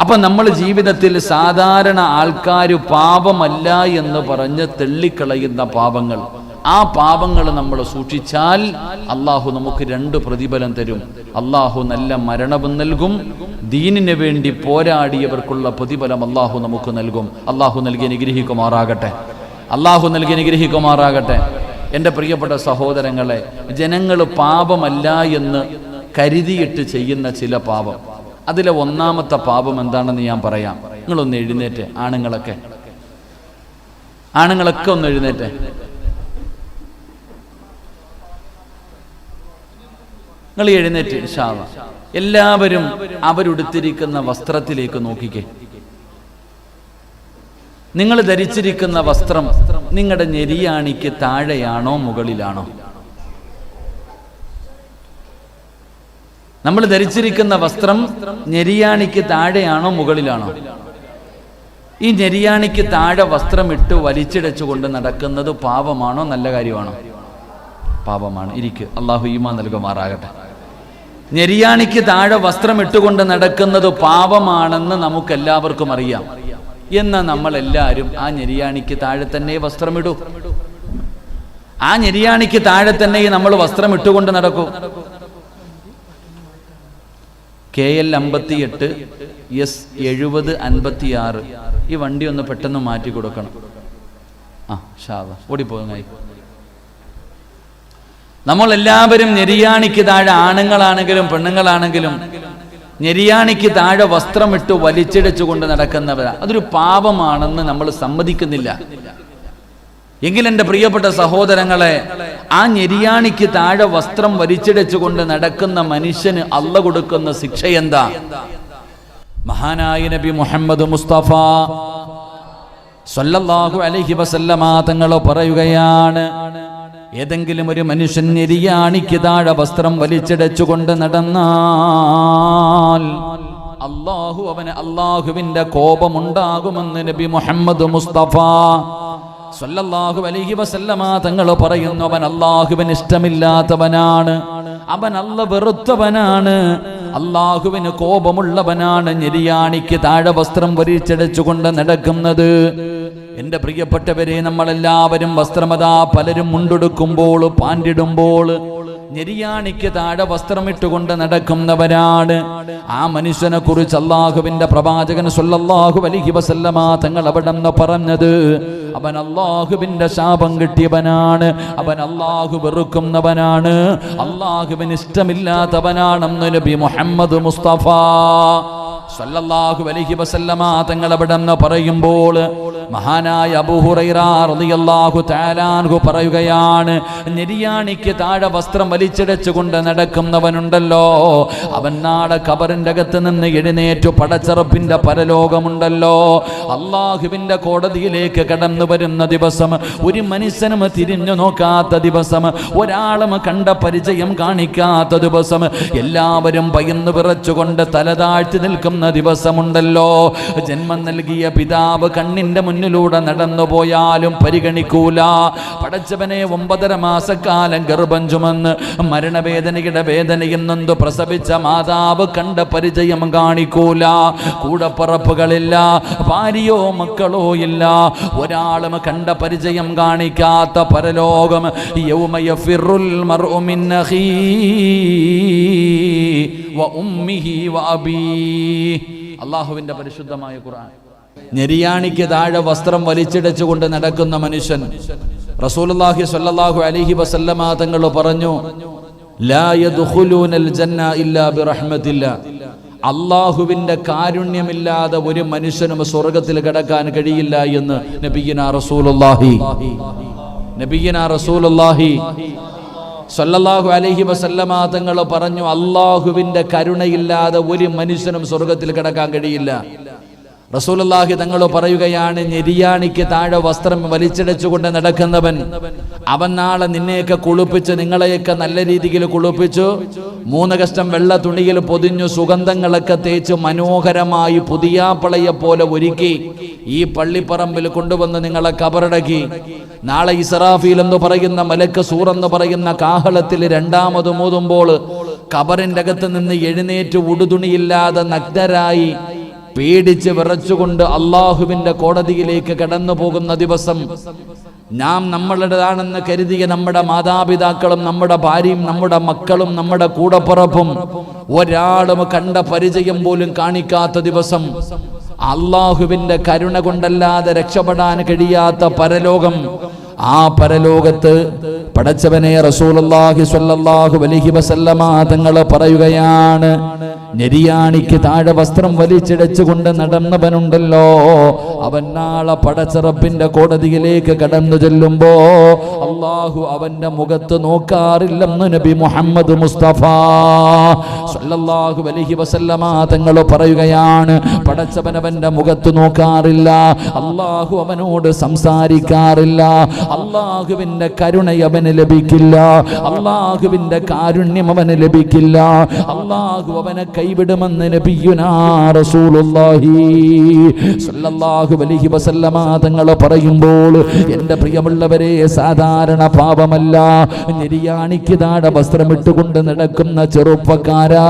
അപ്പൊ നമ്മൾ ജീവിതത്തിൽ സാധാരണ ആൾക്കാർ പാപമല്ല എന്ന് പറഞ്ഞ് തെള്ളിക്കളയുന്ന പാപങ്ങൾ, ആ പാപങ്ങൾ നമ്മൾ സൂക്ഷിച്ചാൽ അള്ളാഹു നമുക്ക് 2 പ്രതിഫലം തരും. അള്ളാഹു നല്ല മരണവും നൽകും, ദീനിന് വേണ്ടി പോരാടിയവർക്കുള്ള പ്രതിഫലം അള്ളാഹു നമുക്ക് നൽകും. അള്ളാഹു നൽകി അനുഗ്രഹിക്കുമാറാകട്ടെ. അള്ളാഹു നൽകി അനുഗ്രഹിക്കുമാറാകട്ടെ. എൻ്റെ പ്രിയപ്പെട്ട സഹോദരങ്ങളെ, ജനങ്ങൾ പാപമല്ല എന്ന് കരുതിയിട്ട് ചെയ്യുന്ന ചില പാപം, അതിലെ ഒന്നാമത്തെ പാപം എന്താണെന്ന് ഞാൻ പറയാം. നിങ്ങളൊന്ന് എഴുന്നേറ്റ്, ആണുങ്ങളൊക്കെ ഒന്ന് എഴുന്നേറ്റ്. നിങ്ങൾ എഴുന്നേറ്റ് ഇൻഷാ അല്ലാഹ്. എല്ലാവരും അവരുടുത്തിരിക്കുന്ന വസ്ത്രത്തിലേക്ക് നോക്കിക്കേ. നിങ്ങൾ ധരിച്ചിരിക്കുന്ന വസ്ത്രം നിങ്ങളുടെ ഞെരിയാണിക്ക് താഴെയാണോ മുകളിലാണോ? നമ്മൾ ധരിച്ചിരിക്കുന്ന വസ്ത്രം ഞെരിയാണിക്ക് താഴെയാണോ മുകളിലാണോ? ഈ ഞെരിയാണിക്ക് താഴെ വസ്ത്രം ഇട്ട് വലിച്ചിടച്ചുകൊണ്ട് നടക്കുന്നത് പാപമാണോ നല്ല കാര്യമാണോ? പാപമാണ്. ഇരിക്ക്, അള്ളാഹു ഈമാൻ നൽകുമാറാകട്ടെ. ഞെരിയാണിക്ക് താഴെ വസ്ത്രം ഇട്ടുകൊണ്ട് നടക്കുന്നത് പാപമാണെന്ന് നമുക്കെല്ലാവർക്കും അറിയാം. എന്നാൽ നമ്മളെല്ലാവരും ആ ഞെരിയാണിക്ക് താഴെ തന്നെ വസ്ത്രമിടൂ. ആ ഞെരിയാണിക്ക് താഴെ തന്നെ നമ്മൾ വസ്ത്രം ഇട്ടുകൊണ്ട് നടക്കൂ. KL 58 S7056 ഈ വണ്ടി ഒന്ന് പെട്ടെന്ന് മാറ്റി കൊടുക്കണം. ഓടിപ്പോയി. നമ്മളെല്ലാവരും ഞെരിയാണിക്ക് താഴെ, ആണുങ്ങളാണെങ്കിലും പെണ്ണുങ്ങളാണെങ്കിലും ഞെരിയാണിക്ക് താഴെ വസ്ത്രമിട്ട് വലിച്ചിടച്ചുകൊണ്ട് നടക്കുന്നവരാ. അതൊരു പാപമാണെന്ന് നമ്മൾ സമ്മതിക്കുന്നില്ല. എങ്കിൽ എൻ്റെ പ്രിയപ്പെട്ട സഹോദരങ്ങളെ, ആ ഞെരിയാണിക്ക് താഴെ വസ്ത്രം വലിച്ചിടച്ചുകൊണ്ട് നടക്കുന്ന മനുഷ്യന് അള്ളാഹു കൊടുക്കുന്ന ശിക്ഷ എന്താ? മഹാനായ നബി മുഹമ്മദ് മുസ്തഫ സ്വല്ലല്ലാഹു അലൈഹി വസല്ലമ തങ്ങൾ പറയുകയാണ്, ഏതെങ്കിലും ഒരു മനുഷ്യൻ ഞെരിയാണിക്ക് താഴെ വസ്ത്രം വലിച്ചിടച്ചുകൊണ്ട് നടന്നാൽ അവന് അള്ളാഹുവിന്റെ കോപമുണ്ടാകുമെന്ന് നബി മുഹമ്മദ് മുസ്തഫ സ്വല്ലല്ലാഹു അലൈഹി വസല്ലമ തങ്ങൾ പറയുന്നു. അവൻ അള്ളാഹുവിന് ഇഷ്ടമില്ലാത്തവനാണ്, അവൻ അല്ലാഹു വെറുത്തവനാണ്, അള്ളാഹുവിന് കോപമുള്ളവനാണ് ഞെരിയാണിക്ക് താഴെ വസ്ത്രം വലിച്ചിടച്ചുകൊണ്ട് നടക്കുന്നത്. എൻ്റെ പ്രിയപ്പെട്ടവരെ, നമ്മളെല്ലാവരും വസ്ത്രമതാ പലരും മുണ്ടെടുക്കുമ്പോൾ, പാൻറിടുമ്പോൾ ഞെരിയാണിക്ക് താഴെ വസ്ത്രമിട്ടുകൊണ്ട് നടക്കുന്നവരാണ്. ആ മനുഷ്യനെ കുറിച്ച് അള്ളാഹുവിന്റെ പ്രവാചകൻ സ്വല്ലല്ലാഹു അലൈഹി വസല്ലമ തങ്ങൾ അവിടെ നിന്ന് പറഞ്ഞത്, അവൻ അല്ലാഹുവിന്റെ ശാപം കിട്ടിയവനാണ്, അവൻ അല്ലാഹു വെറുക്കുന്നവനാണ്, അല്ലാഹുവിന് ഇഷ്ടമില്ലാത്തവനാണെന്ന് നബി മുഹമ്മദ് മുസ്തഫ സല്ലല്ലാഹു അലൈഹി വസല്ലമ തങ്ങൾ അവിടെന്ന് പറയുമ്പോൾ മഹാനായ അബൂ ഹുറൈറ റളിയല്ലാഹു തആല അൻഹു പറയുകയാണ്, നെരിയാണിക്ക് താഴെ വസ്ത്രം വലിച്ചിടച്ചുകൊണ്ട് നടക്കുന്നവനുണ്ടല്ലോ, അവൻ നാളെ ഖബറിന്റെ അകത്ത് നിന്ന് എഴുന്നേറ്റു പടച്ചറപ്പിന്റെ പരലോകമുണ്ടല്ലോ, അല്ലാഹുവിന്റെ കോടതിയിലേക്ക് കടന്നു വരുന്ന ദിവസം, ഒരു മനുഷ്യനും തിരിഞ്ഞു നോക്കാത്ത ദിവസം, ഒരാളും കണ്ട പരിചയം കാണിക്കാത്ത ദിവസം, എല്ലാവരും ഭയന്നു വിറച്ചുകൊണ്ട് തലതാഴ്ത്തി നിൽക്കുന്ന ദിവസമുണ്ടല്ലോ, ജന്മം നൽകിയ പിതാവ് കണ്ണിന്റെ മുന്നിലൂടെ നടന്നു പോയാലും പരിഗണിക്കൂല, പടച്ചവനെ 9.5 മാസക്കാലം ഗർഭം ചുമന്ന് മരണവേദനയുടെ വേദനയും നൊന്ത് പ്രസവിച്ച മാതാവ് കണ്ട പരിചയം കാണിക്കൂല, കൂടപ്പറപ്പുകളില്ല, ഭാര്യയോ മക്കളോ ഇല്ല, ഒരാളും കണ്ട പരിചയം കാണിക്കാത്ത പരലോകം. യൗമ യഫിറുൽ മർഉ മിൻ അഖീഹി വ ഉമ്മിഹി വ അബീഹി. അല്ലാഹുവിന്റെ പരിശുദ്ധമായ ഖുർആൻ. നെരിയാണിക്ക് താഴെ വസ്ത്രം വലിച്ചിടച്ചുകൊണ്ട് നടക്കുന്ന മനുഷ്യൻ, റസൂലുള്ളാഹി സ്വല്ലല്ലാഹു അലൈഹി വസല്ലമ തങ്ങൾ പറഞ്ഞു, ലാ യദ്ഖുലൂനൽ ജന്ന ഇല്ലാ ബിറഹ്മത്തില്ലാ. അല്ലാഹുവിന്റെ കാരുണ്യമില്ലാതെ ഒരു മനുഷ്യനും സ്വർഗ്ഗത്തിൽ കടക്കാൻ കഴിയില്ല എന്ന് നബിയിനാ റസൂലുള്ളാഹി സല്ലല്ലാഹു അലൈഹി വസല്ലമ തങ്ങൾ പറഞ്ഞു, അല്ലാഹുവിന്റെ കരുണയില്ലാതെ ഒരു മനുഷ്യനും സ്വർഗ്ഗത്തിൽ കടക്കാൻ കഴിയില്ല. റസൂലുള്ളാഹി തങ്ങൾ പറയുകയാണ്, നെരിയാണിക്ക് താഴെ വസ്ത്രം വലിച്ചിടച്ചുകൊണ്ട് നടക്കുന്നവൻ, അവൻ നാളെ നിന്നെയൊക്കെ കുളിപ്പിച്ച്, നിങ്ങളെയൊക്കെ നല്ല രീതിയിൽ കുളിപ്പിച്ചു, 3 കഷ്ടം വെള്ള തുണിയിൽ പൊതിഞ്ഞു, സുഗന്ധങ്ങളൊക്കെ തേച്ച് മനോഹരമായി പുതിയാപ്പളയെ പോലെ ഒരുക്കി ഈ പള്ളിപ്പറമ്പിൽ കൊണ്ടുവന്ന് നിങ്ങളെ കബറടക്കി, നാളെ ഇസ്രാഫീൽ എന്ന് പറയുന്ന മലക്ക് സൂർ എന്ന് പറയുന്ന കാഹളത്തിൽ 2ാമത് മൂതുമ്പോൾ കബറിന്റെ അകത്ത് നിന്ന് എഴുന്നേറ്റ് ഉടുതുണിയില്ലാതെ നഗ്നരായി പേടിച്ച് വിറച്ചുകൊണ്ട് അള്ളാഹുവിന്റെ കോടതിയിലേക്ക് കടന്നു പോകുന്ന ദിവസം, നാം നമ്മളുടേതാണെന്ന് കരുതിയ നമ്മുടെ മാതാപിതാക്കളും നമ്മുടെ ഭാര്യയും നമ്മുടെ മക്കളും നമ്മുടെ കൂടപ്പുറപ്പും ഒരാളും കണ്ട പരിചയം പോലും കാണിക്കാത്ത ദിവസം, അള്ളാഹുവിന്റെ കരുണ കൊണ്ടല്ലാതെ രക്ഷപ്പെടാൻ കഴിയാത്ത പരലോകം. ആ പരലോകത്ത് പടച്ചവനെ റസൂലുള്ളാഹി സ്വല്ലല്ലാഹു അലൈഹി വസല്ലമ തങ്ങൾ പറയുകയാണ്, നെരിയാണിക്ക് താഴെ വസ്ത്രം വലിച്ചിടച്ചുകൊണ്ട് നടന്നവനുണ്ടല്ലോ, അവൻ നാളെ പടച്ചറപ്പിന്റെ കോടതിയിലേക്ക് കടന്നു ചെല്ലുമ്പോ അല്ലാഹു അവന്റെ മുഖത്ത് നോക്കാറില്ലെന്ന് നബി മുഹമ്മദ് മുസ്തഫ സല്ലല്ലാഹു അലൈഹി വസല്ലമ തങ്ങൾ പറയുകയാണ്, പടച്ചവനവന്റെ മുഖത്ത് നോക്കാറില്ല, അല്ലാഹു അവനോട് സംസാരിക്കാറില്ല, അല്ലാഹുവിന്റെ കരുണ അവന് ലഭിക്കില്ല, അല്ലാഹുവിന്റെ കാരുണ്യം അവന് ലഭിക്കില്ല, അല്ലാഹു അവനെ കൈവിടുമെന്ന് നബിയുനാ റസൂലുള്ളാഹി സ്വല്ലല്ലാഹു അലൈഹി വസല്ലമ തങ്ങൾ പറയുമ്പോൾ, എൻ്റെ പ്രിയമുള്ളവരെ, സാധാരണ പാപമല്ല, നെരിയാണിക്ക് താഴെ വസ്ത്രമിട്ടുകൊണ്ട് നടക്കുന്ന ചെറുപ്പക്കാരാ,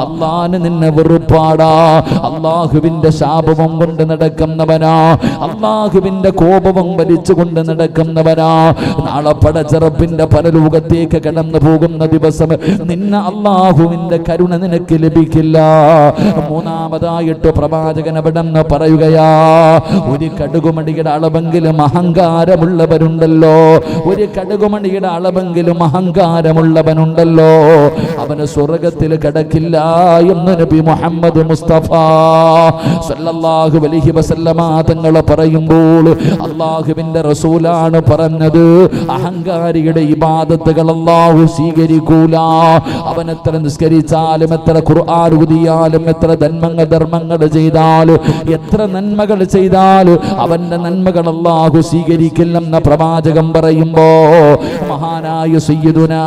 അല്ലാഹു നിന്നെ വെറുപ്പാടാ, അല്ലാഹുവിന്റെ ശാപവും കൊണ്ട് നടക്കുന്നവനാ, അല്ലാഹുവിന്റെ കോപവും വലിച്ചുകൊണ്ട് നടക്കുന്നവനാ, നാളെ പടച്ചറപ്പിന്റെ പരലോകത്തേക്ക് കടന്നു പോകുന്ന ദിവസം നിന്നെ അല്ലാഹുവിന്റെ കരുണ നിനക്ക് ലഭിക്കില്ല. 3ാമതായിട്ട് പ്രവാചകൻ അവിടെന്ന് പറയുകയാ, ഒരു കടുകുമണിയുടെ അളവെങ്കിലും അഹങ്കാരമുള്ളവരുണ്ടല്ലോ, ഒരു കടുകുമണിയുടെ അളവെങ്കിലും അഹങ്കാരമുള്ളവനുണ്ടല്ലോ, അവന് സ്വർഗ്ഗത്തിൽ കടക്കില്ല എന്ന് നബി മുഹമ്മദ് മുസ്തഫ സല്ലല്ലാഹു അലൈഹി വസല്ലമ തങ്ങൾ പറയുമ്പോൾ, അല്ലാഹുവിന്റെ റസൂലാണ് പറഞ്ഞത്, അഹങ്കാരിയുടെ ഇബാദത്തുകൾ അല്ലാഹു സ്വീകരിക്കൂല. അവൻ എത്ര നിസ്കരിച്ചാലും, എത്ര ഖുർആൻ ഓതിയാലും, എത്ര ധർമ്മങ്ങൾ ചെയ്താലും, എത്ര നന്മകൾ ചെയ്താലും അവന്റെ നന്മകൾ അല്ലാഹു സ്വീകരിക്കില്ലെന്ന പ്രവാചകൻ പറയുമ്പോ, മഹാനായ സയ്യിദുനാ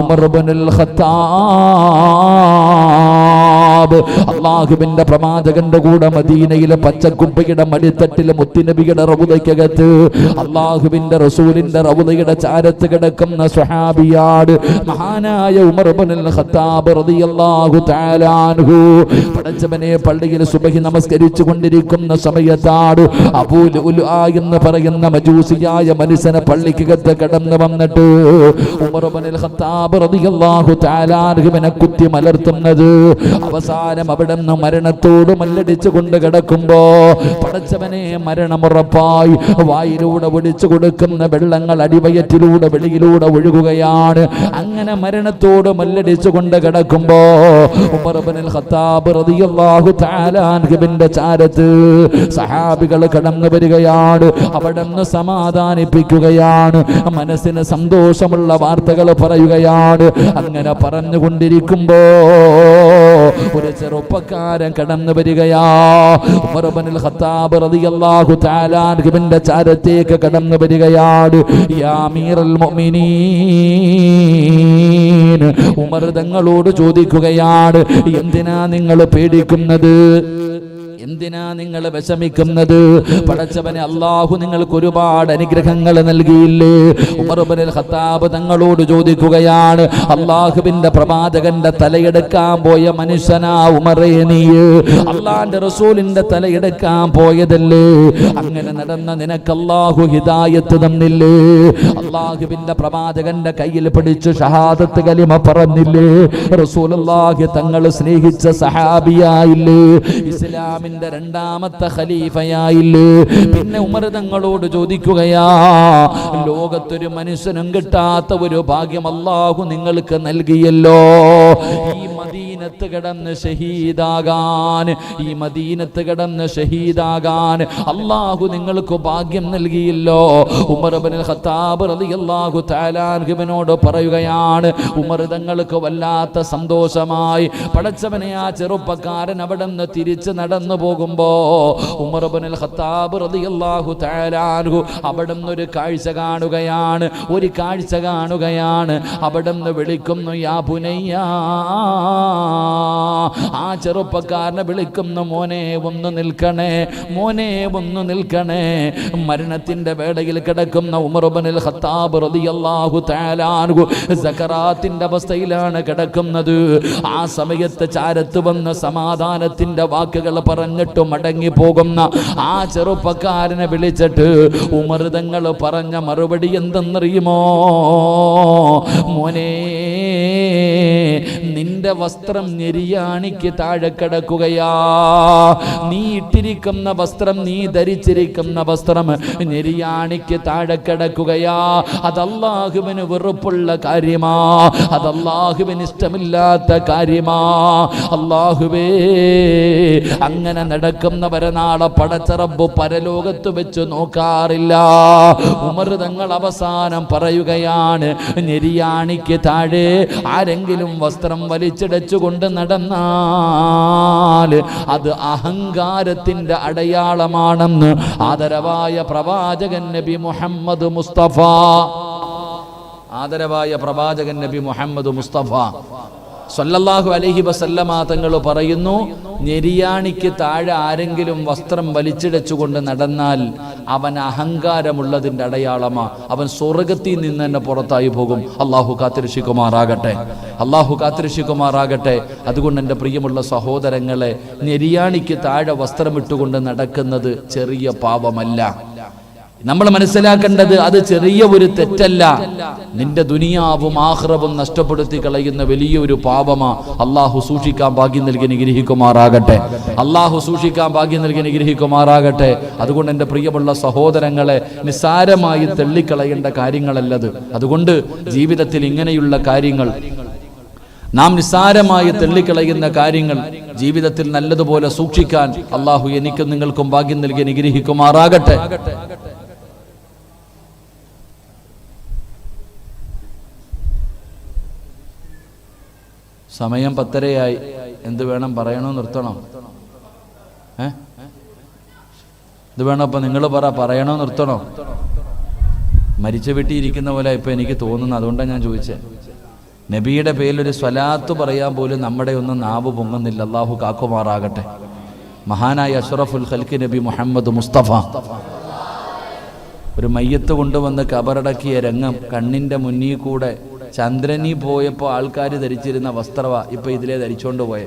ഉമർ ഇബ്നുൽ ഖത്താബ് അല്ലാഹുവിന്റെ പ്രവാചകന്റെ കൂടെ മദീനയിലെ പച്ചക്കുപ്പയുടെ മടിത്തട്ടിലെ മുത്തുനബിയുടെ റൗദയ്ക്കകത്ത് അല്ലാഹുവിന്റെ റസൂലിന്റെ റൗദയുടെ ചാരത്ത് കിടക്കുന്ന സ്വഹാബിയാണ് മഹാനായ ഉമർ ഇബ്നുൽ ഖത്താബ് റളിയല്ലാഹു തആല അൻഹു. പടച്ചവനെ, പള്ളിയിൽ സുബഹി നമസ്കരിച്ചു കൊണ്ടിരിക്കുന്ന സമയത്താണ് അബൂ ലുഅ്ലുഅ എന്ന് പറയുന്ന മജൂസിയായ മനുഷ്യനെ പള്ളിക്കകത്ത് കടന്നു വന്നിട്ട് ഉമർ ഇബ്നുൽ ഖത്താബ് റളിയല്ലാഹു തആല അൻഹുവിനെ കുത്തി മലർത്തുന്നത്. അവസാനം അവസാനം അവിടെ നിന്ന് മരണത്തോട് മല്ലടിച്ചു കൊണ്ട് കിടക്കുമ്പോ പടച്ചവനെ മരണമുറപ്പായി വായിലൂടെ ഒഴിച്ചു കൊടുക്കുന്ന വെള്ളങ്ങൾ അടിവയറ്റിലൂടെ വെളിയിലൂടെ ഒഴുകുകയാണ്. അങ്ങനെ മരണത്തോട് മല്ലടിച്ചു കൊണ്ട് കിടക്കുമ്പോ ഉമർ ഇബ്നുൽ ഖത്താബ് റളിയല്ലാഹു തആല അൻഹുവിന്റെ ചാരത്ത് സഹാബികൾ കടന്നു വരികയാണ്. അവിടെ നിന്ന് സമാധാനിപ്പിക്കുകയാണ്, മനസ്സിന് സന്തോഷമുള്ള വാർത്തകൾ പറയുകയാണ്. അങ്ങനെ പറഞ്ഞുകൊണ്ടിരിക്കുമ്പോ ഒരു ചെറുപ്പക്കാരൻ കടന്നു വരികയാ. ഉമർ ഇബ്നുൽ ഖത്താബ് റളിയല്ലാഹു തആല അൻഹുവിന്റെ ചാരത്തേക്ക് കടന്നു വരികയാണ്. യാ അമീറുൽ മുഅ്മിനീൻ, ഉമർ തങ്ങളോട് ചോദിക്കുകയാണ്, എന്തിനാ നിങ്ങൾ പേടിക്കുന്നത്? എന്തിനാ നിങ്ങൾ വിഷമിക്കുന്നത്? പടച്ചവനെ അല്ലാഹു നിങ്ങൾക്ക് ഒരുപാട് അനുഗ്രഹങ്ങൾ നൽകിയില്ലേ? ഉമർ ഇബ്നുൽ ഖത്താബ് തങ്ങളോട് ചോദിക്കുകയാണ്, അല്ലാഹുവിന്റെ പ്രവാചകന്റെ തലയെടുക്കാൻ പോയ മനുഷ്യനാ ഉമറേ നീ? അല്ലാഹുവിന്റെ റസൂലിന്റെ തലയെടുക്കാൻ പോയതല്ലേ? അങ്ങനെ നടന്ന നിനക്ക് അല്ലാഹു ഹിദായത്ത് തന്നില്ലേ? അല്ലാഹുവിന്റെ പ്രവാചകന്റെ കയ്യിൽ പിടിച്ച് ഷഹാദത്ത് കലിമ പറഞ്ഞില്ലേ? റസൂലുള്ളാഹി തങ്ങൾ സ്നേഹിച്ച സഹാബിയായില്ലേ? ഇസ്ലാമിന്റെ രണ്ടാമത്തെ ഖലീഫയായില്ലേ? പിന്നെ ഉമർ തങ്ങളോട് ചോദിക്കുകയാ, ലോകത്തൊരു മനുഷ്യനും കിട്ടാത്ത ഒരു ഭാഗ്യം അല്ലാഹു നിങ്ങൾക്ക് നൽകിയല്ലോ. ഈ മദീനത്ത് കിടന്ന് ഷഹീദാകാൻ, ഈ മദീനത്ത് കിടന്ന് ഷഹീദാകാൻ അല്ലാഹു നിങ്ങൾക്ക് ഭാഗ്യം നൽകിയല്ലോ. ഉമർ ഇബ്നുൽ ഖത്താബ് റളിയല്ലാഹു തആല അൻഹുവിനോട് പറയുകയാണ്, ഉമർ തങ്ങൾക്ക് വല്ലാത്ത സന്തോഷമായി. പടച്ചവനെ, ആ ചെറുപ്പക്കാരൻ അവിടെ നിന്ന് തിരിച്ച് നടന്നു പോകുമ്പോ ഉമർ ഇബ്നുൽ ഖത്താബ് റളിയല്ലാഹു തആല അൻഹു അവിടെ നിന്ന് ഒരു കാഴ്ച കാണുകയാണ്. ഒരു കാഴ്ച കാണുകയാണ്. അവിടെ നിന്ന് വിളിക്കുന്നു, യാ ബുനയ്യ. ആ ചെറുപ്പക്കാരനെ വിളിക്കുന്നു, മോനെ ഒന്ന് നിൽക്കണേ, മോനെ ഒന്ന് നിൽക്കണേ. മരണത്തിന്റെ വേളയിൽ കിടക്കുന്ന ഉമർ ഇബ്നുൽ ഖത്താബ് റളിയല്ലാഹു തആല അൻഹു സക്കറാത്തിന്റെ അവസ്ഥയിലാണ് കിടക്കുന്നത്. ആ സമയത്ത് ചാരത്ത് വന്ന് സമാധാനത്തിന്റെ വാക്കുകൾ പറഞ്ഞിട്ട് മടങ്ങി പോകുന്ന ആ ചെറുപ്പക്കാരനെ വിളിച്ചിട്ട് ഉമർ തങ്ങൾ പറഞ്ഞ മറുപടി എന്തെന്നറിയുമോ? മോനെ, നിന്റെ വസ്ത്രം ഞെരിയാണിക്ക് താഴെ കിടക്കുകയാ. നീ ഇട്ടിരിക്കുന്ന വസ്ത്രം, നീ ധരിച്ചിരിക്കുന്ന വസ്ത്രം ഞെരിയാണിക്ക് താഴെ കിടക്കുകയാ. അത് അല്ലാഹുവിന് വെറുപ്പുള്ള കാര്യമാ, അത് അല്ലാഹുവിന് ഇഷ്ടമില്ലാത്ത കാര്യമാ. അല്ലാഹുവേ, അങ്ങനെ നടക്കുന്നവരെ നാളെ പടച്ച റബ്ബ് പരലോകത്ത് വെച്ച് നോക്കാറില്ല. ഉമർ തങ്ങൾ അവസാനം പറയുകയാണ്, ഞെരിയാണിക്ക് താഴെ ആരെങ്കിലും വസ്ത്രം വലിച്ചിടച്ചുകൊണ്ട് നടന്നാൽ അത് അഹങ്കാരത്തിന്റെ അടയാളമാണെന്ന് ആദരവായ പ്രവാചകൻ നബി മുഹമ്മദ് മുസ്തഫ, ആദരവായ പ്രവാചകൻ നബി മുഹമ്മദ് മുസ്തഫ സല്ലല്ലാഹു അലൈഹി വസല്ലമ തങ്ങൾ പറയുന്നു, ഞെരിയാണിക്ക് താഴെ ആരെങ്കിലും വസ്ത്രം വലിച്ചിടച്ചുകൊണ്ട് നടന്നാൽ അവൻ അഹങ്കാരമുള്ളതിൻ്റെ അടയാളമാ. അവൻ സ്വർഗത്തിൽ നിന്ന് തന്നെ പുറത്തായി പോകും. അള്ളാഹു കാത്തിരക്ഷിക്കുമാറാകട്ടെ, അള്ളാഹു കാത്തിരക്ഷിക്കുമാറാകട്ടെ. അതുകൊണ്ട് എൻ്റെ പ്രിയമുള്ള സഹോദരങ്ങളെ, ഞെരിയാണിക്ക് താഴെ വസ്ത്രമിട്ടുകൊണ്ട് നടക്കുന്നത് ചെറിയ പാപമല്ല. നമ്മൾ മനസ്സിലാക്കേണ്ടത് അത് ചെറിയ ഒരു തെറ്റല്ല. നിന്റെ ദുനിയാവും ആഖിറവും നഷ്ടപ്പെടുത്തി കളയുന്ന വലിയൊരു പാപമാ. അള്ളാഹു സൂക്ഷിക്കാൻ ഭാഗ്യം നൽകി അനുഗ്രഹിക്കുമാറാകട്ടെ, അള്ളാഹു സൂക്ഷിക്കാൻ ഭാഗ്യം നൽകി അനുഗ്രഹിക്കുമാറാകട്ടെ. അതുകൊണ്ട് എൻ്റെ പ്രിയമുള്ള സഹോദരങ്ങളെ, നിസ്സാരമായി തള്ളിക്കളയേണ്ട കാര്യങ്ങളല്ലത്. അതുകൊണ്ട് ജീവിതത്തിൽ ഇങ്ങനെയുള്ള കാര്യങ്ങൾ, നാം നിസ്സാരമായി തള്ളിക്കളയുന്ന കാര്യങ്ങൾ ജീവിതത്തിൽ നല്ലതുപോലെ സൂക്ഷിക്കാൻ അള്ളാഹു എനിക്കും നിങ്ങൾക്കും ഭാഗ്യം നൽകി അനുഗ്രഹിക്കുമാറാകട്ടെ. സമയം 10:30 എന്ത് വേണം? പറയണോ നിർത്തണോ? ഇത് വേണോ? അപ്പൊ നിങ്ങൾ പറയണോ നിർത്തണോ? മരിച്ച വീട്ടിൽ ഇരിക്കുന്ന പോലെ ഇപ്പൊ എനിക്ക് തോന്നുന്നു. അതുകൊണ്ടാണ് ഞാൻ ചോദിച്ചത്. നബിയുടെ പേരിലൊരു സ്വലാത്ത് പറയാൻ പോലും നമ്മുടെ ഒന്നും നാവ് പൊങ്ങുന്നില്ല. അല്ലാഹു കാക്കുമാറാകട്ടെ. മഹാനായ അഷ്റഫുൽ ഖൽഖി നബി മുഹമ്മദ് മുസ്തഫ ഒരു മയ്യത്ത് കൊണ്ടുവന്ന് കബറടക്കിയ രംഗം കണ്ണിന്റെ മുന്നിൽ കൂടെ ചന്ദ്രനി പോയപ്പോൾ ആൾക്കാർ ധരിച്ചിരുന്ന വസ്ത്രവ ഇപ്പൊ ഇതിലെ ധരിച്ചോണ്ട് പോയെ.